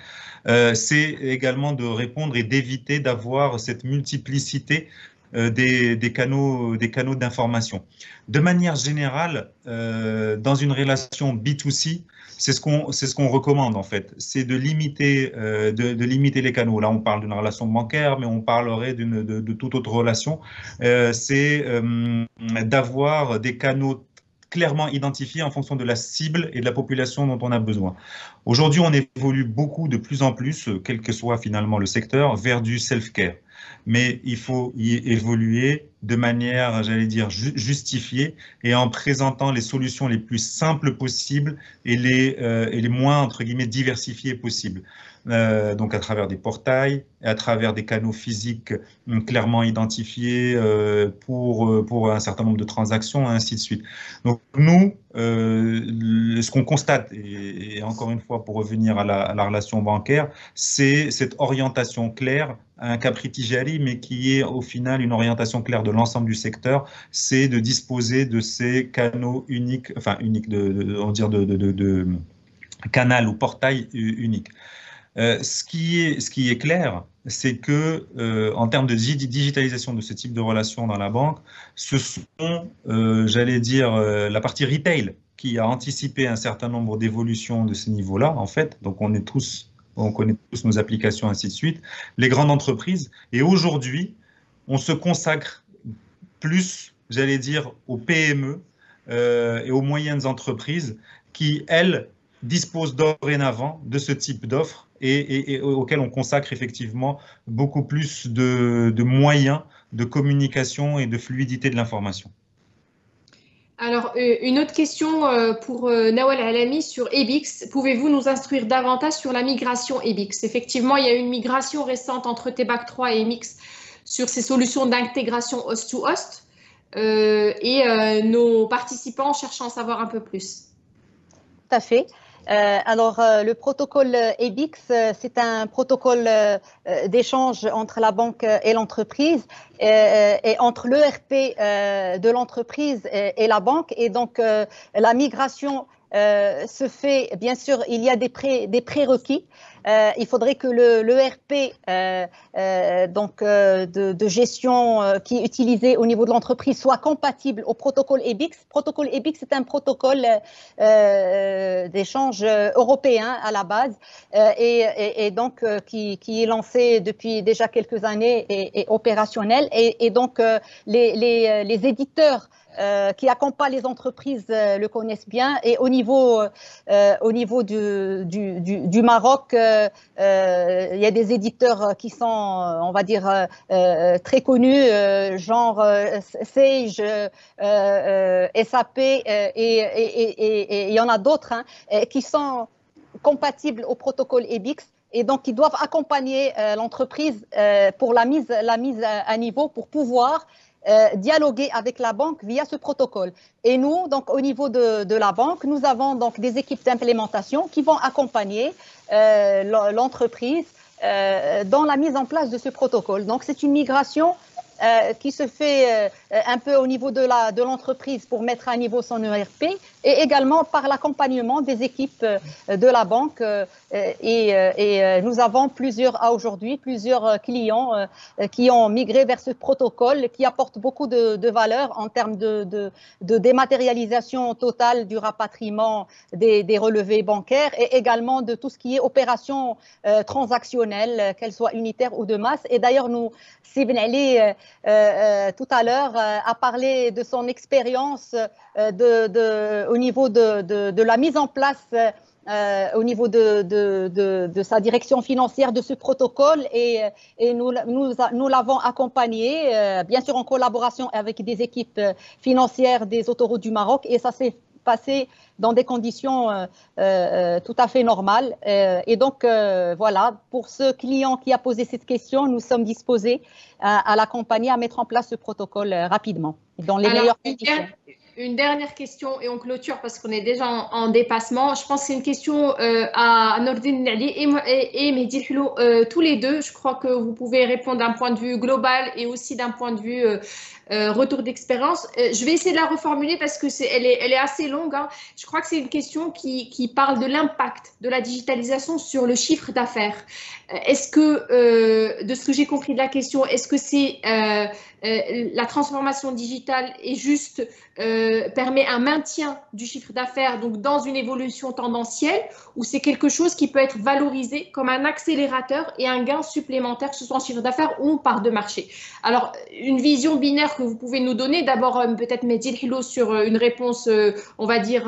C'est également de répondre et d'éviter d'avoir cette multiplicité des canaux d'information. De manière générale, dans une relation B2C, c'est ce qu'on recommande en fait, c'est de limiter les canaux. Là, on parle d'une relation bancaire, mais on parlerait de toute autre relation. C'est d'avoir des canaux clairement identifiés en fonction de la cible et de la population dont on a besoin. Aujourd'hui, on évolue beaucoup, de plus en plus, quel que soit finalement le secteur, vers du self-care. Mais il faut y évoluer de manière, j'allais dire, justifiée et en présentant les solutions les plus simples possibles et les moins, entre guillemets, diversifiées possibles. Donc à travers des portails, à travers des canaux physiques clairement identifiés pour un certain nombre de transactions, et ainsi de suite. Donc nous, ce qu'on constate, et encore une fois pour revenir à la relation bancaire, c'est cette orientation claire, un capri tijari, mais qui est au final une orientation claire de l'ensemble du secteur, c'est de disposer de ces canaux uniques, enfin uniques, on va dire de canal ou portail unique. Ce qui est clair, c'est que en termes de digitalisation de ce type de relations dans la banque, ce sont, j'allais dire, la partie retail qui a anticipé un certain nombre d'évolutions de ce niveau-là, en fait. Donc, on connaît tous nos applications, ainsi de suite. Les grandes entreprises. Et aujourd'hui, on se consacre plus, j'allais dire, aux PME et aux moyennes entreprises qui, elles, disposent dorénavant de ce type d'offres et auxquelles on consacre effectivement beaucoup plus de moyens de communication et de fluidité de l'information. Alors, une autre question pour Nawal Alami sur EBIX. Pouvez-vous nous instruire davantage sur la migration EBIX? Effectivement, il y a eu une migration récente entre TBAC 3 et EMIX sur ces solutions d'intégration host-to-host nos participants cherchent à en savoir un peu plus. Tout à fait. Alors, le protocole EBIX, c'est un protocole d'échange entre la banque et l'entreprise et entre l'ERP de l'entreprise et la banque. Et donc, la migration se fait, bien sûr, il y a des prérequis. Il faudrait que l'ERP de gestion qui est utilisé au niveau de l'entreprise soit compatible au protocole EBIX. Protocole EBIX, c'est un protocole d'échange européen à la base et donc qui est lancé depuis déjà quelques années et opérationnel. Et donc, les éditeurs qui accompagnent les entreprises le connaissent bien. Et au niveau du Maroc, il y a des éditeurs qui sont, on va dire, très connus, genre Sage, SAP, et il y en a d'autres qui sont compatibles au protocole EBIX. Et donc, ils doivent accompagner l'entreprise pour la mise à niveau pour pouvoir dialoguer avec la banque via ce protocole. Et nous, donc, au niveau de la banque, nous avons donc des équipes d'implémentation qui vont accompagner l'entreprise dans la mise en place de ce protocole. Donc, c'est une migration qui se fait un peu au niveau de l'entreprise pour mettre à niveau son ERP et également par l'accompagnement des équipes de la banque. Et nous avons aujourd'hui plusieurs clients qui ont migré vers ce protocole qui apporte beaucoup de valeur en termes de dématérialisation totale du rapatriement des relevés bancaires et également de tout ce qui est opération transactionnelle, qu'elle soit unitaire ou de masse. Et d'ailleurs, Sibn Ali, tout à l'heure, a parlé de son expérience au niveau de la mise en place au niveau de sa direction financière de ce protocole et nous l'avons accompagné, bien sûr en collaboration avec des équipes financières des autoroutes du Maroc, et ça s'est passé dans des conditions tout à fait normales. Et donc, voilà, pour ce client qui a posé cette question, nous sommes disposés à l'accompagner, à mettre en place ce protocole rapidement, dans les meilleures conditions. une dernière question et on clôture parce qu'on est déjà en dépassement. Je pense que c'est une question à Nordine Nali et Mehdi Hello, tous les deux. Je crois que vous pouvez répondre d'un point de vue global et aussi d'un point de vue retour d'expérience. Je vais essayer de la reformuler parce que elle est assez longue. Hein. Je crois que c'est une question qui parle de l'impact de la digitalisation sur le chiffre d'affaires. Est-ce que, de ce que j'ai compris de la question, est-ce que c'est la transformation digitale est juste permet un maintien du chiffre d'affaires donc dans une évolution tendancielle ou c'est quelque chose qui peut être valorisé comme un accélérateur et un gain supplémentaire, que ce soit en chiffre d'affaires ou en part de marché? Alors, une vision binaire que vous pouvez nous donner, d'abord peut-être Mehdi Hello sur une réponse, on va dire,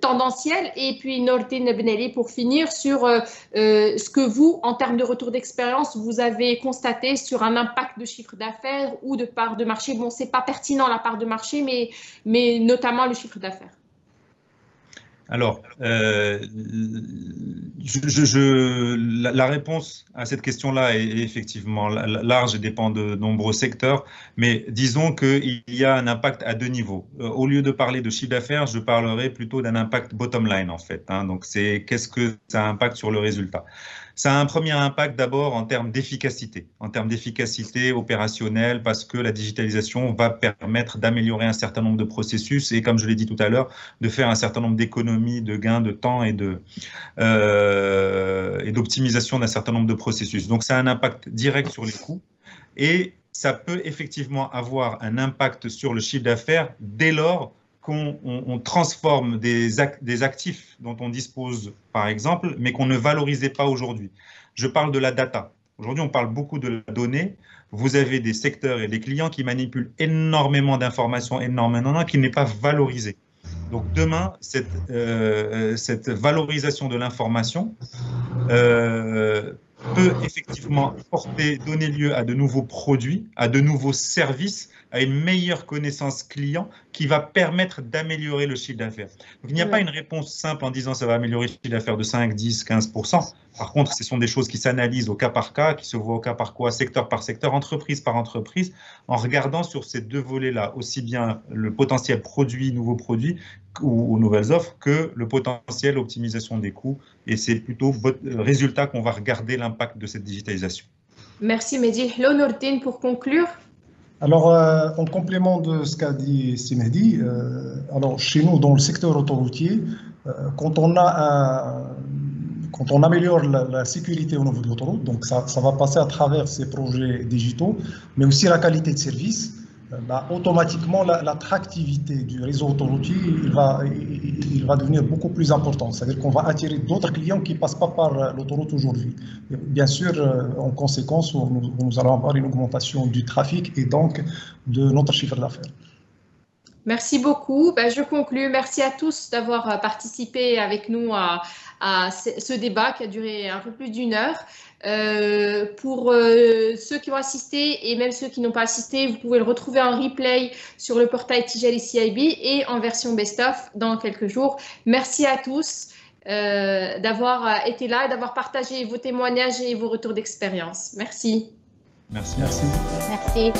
tendancielle, et puis Nordine Benelli pour finir sur ce que vous, en termes de retour d'expérience, vous avez constaté sur un impact de chiffre d'affaires ou de part de marché. Bon, c'est pas pertinent la part de marché, mais notamment le chiffre d'affaires. Alors, la réponse à cette question-là est effectivement large et dépend de nombreux secteurs, mais disons qu'il y a un impact à deux niveaux. Au lieu de parler de chiffre d'affaires, je parlerai plutôt d'un impact bottom line en fait. Hein. Donc, c'est qu'est-ce que ça impacte sur le résultat. Ça a un premier impact d'abord en termes d'efficacité opérationnelle, parce que la digitalisation va permettre d'améliorer un certain nombre de processus et, comme je l'ai dit tout à l'heure, de faire un certain nombre d'économies, de gains de temps et d'optimisation d'un certain nombre de processus. Donc, ça a un impact direct sur les coûts et ça peut effectivement avoir un impact sur le chiffre d'affaires dès lors qu'on transforme des actifs dont on dispose, par exemple, mais qu'on ne valorisait pas aujourd'hui. Je parle de la data. Aujourd'hui, on parle beaucoup de la donnée. Vous avez des secteurs et des clients qui manipulent énormément d'informations, qui n'est pas valorisée. Donc demain, cette valorisation de l'information peut effectivement donner lieu à de nouveaux produits, à de nouveaux services, à une meilleure connaissance client qui va permettre d'améliorer le chiffre d'affaires. Donc il n'y a pas une réponse simple en disant ça va améliorer le chiffre d'affaires de 5, 10, 15%. Par contre, ce sont des choses qui s'analysent au cas par cas, qui se voient au cas par cas, secteur par secteur, entreprise par entreprise, en regardant sur ces deux volets-là, aussi bien le potentiel produit, nouveaux produits ou nouvelles offres, que le potentiel optimisation des coûts. Et c'est plutôt le résultat qu'on va regarder l'impact de cette digitalisation. Merci Mehdi. Nordine, pour conclure. Alors, en complément de ce qu'a dit Mehdi, alors chez nous, dans le secteur autoroutier, quand on améliore la sécurité au niveau de l'autoroute, donc ça va passer à travers ces projets digitaux, mais aussi la qualité de service, automatiquement l'attractivité du réseau autoroutier, il va devenir beaucoup plus important. C'est-à-dire qu'on va attirer d'autres clients qui ne passent pas par l'autoroute aujourd'hui. Bien sûr, en conséquence, nous allons avoir une augmentation du trafic et donc de notre chiffre d'affaires. Merci beaucoup. Je conclue. Merci à tous d'avoir participé avec nous à ce débat qui a duré un peu plus d'1 heure. Pour ceux qui ont assisté et même ceux qui n'ont pas assisté, vous pouvez le retrouver en replay sur le portail Tijari CIB et en version best-of dans quelques jours. Merci à tous d'avoir été là et d'avoir partagé vos témoignages et vos retours d'expérience. Merci. Merci. Merci.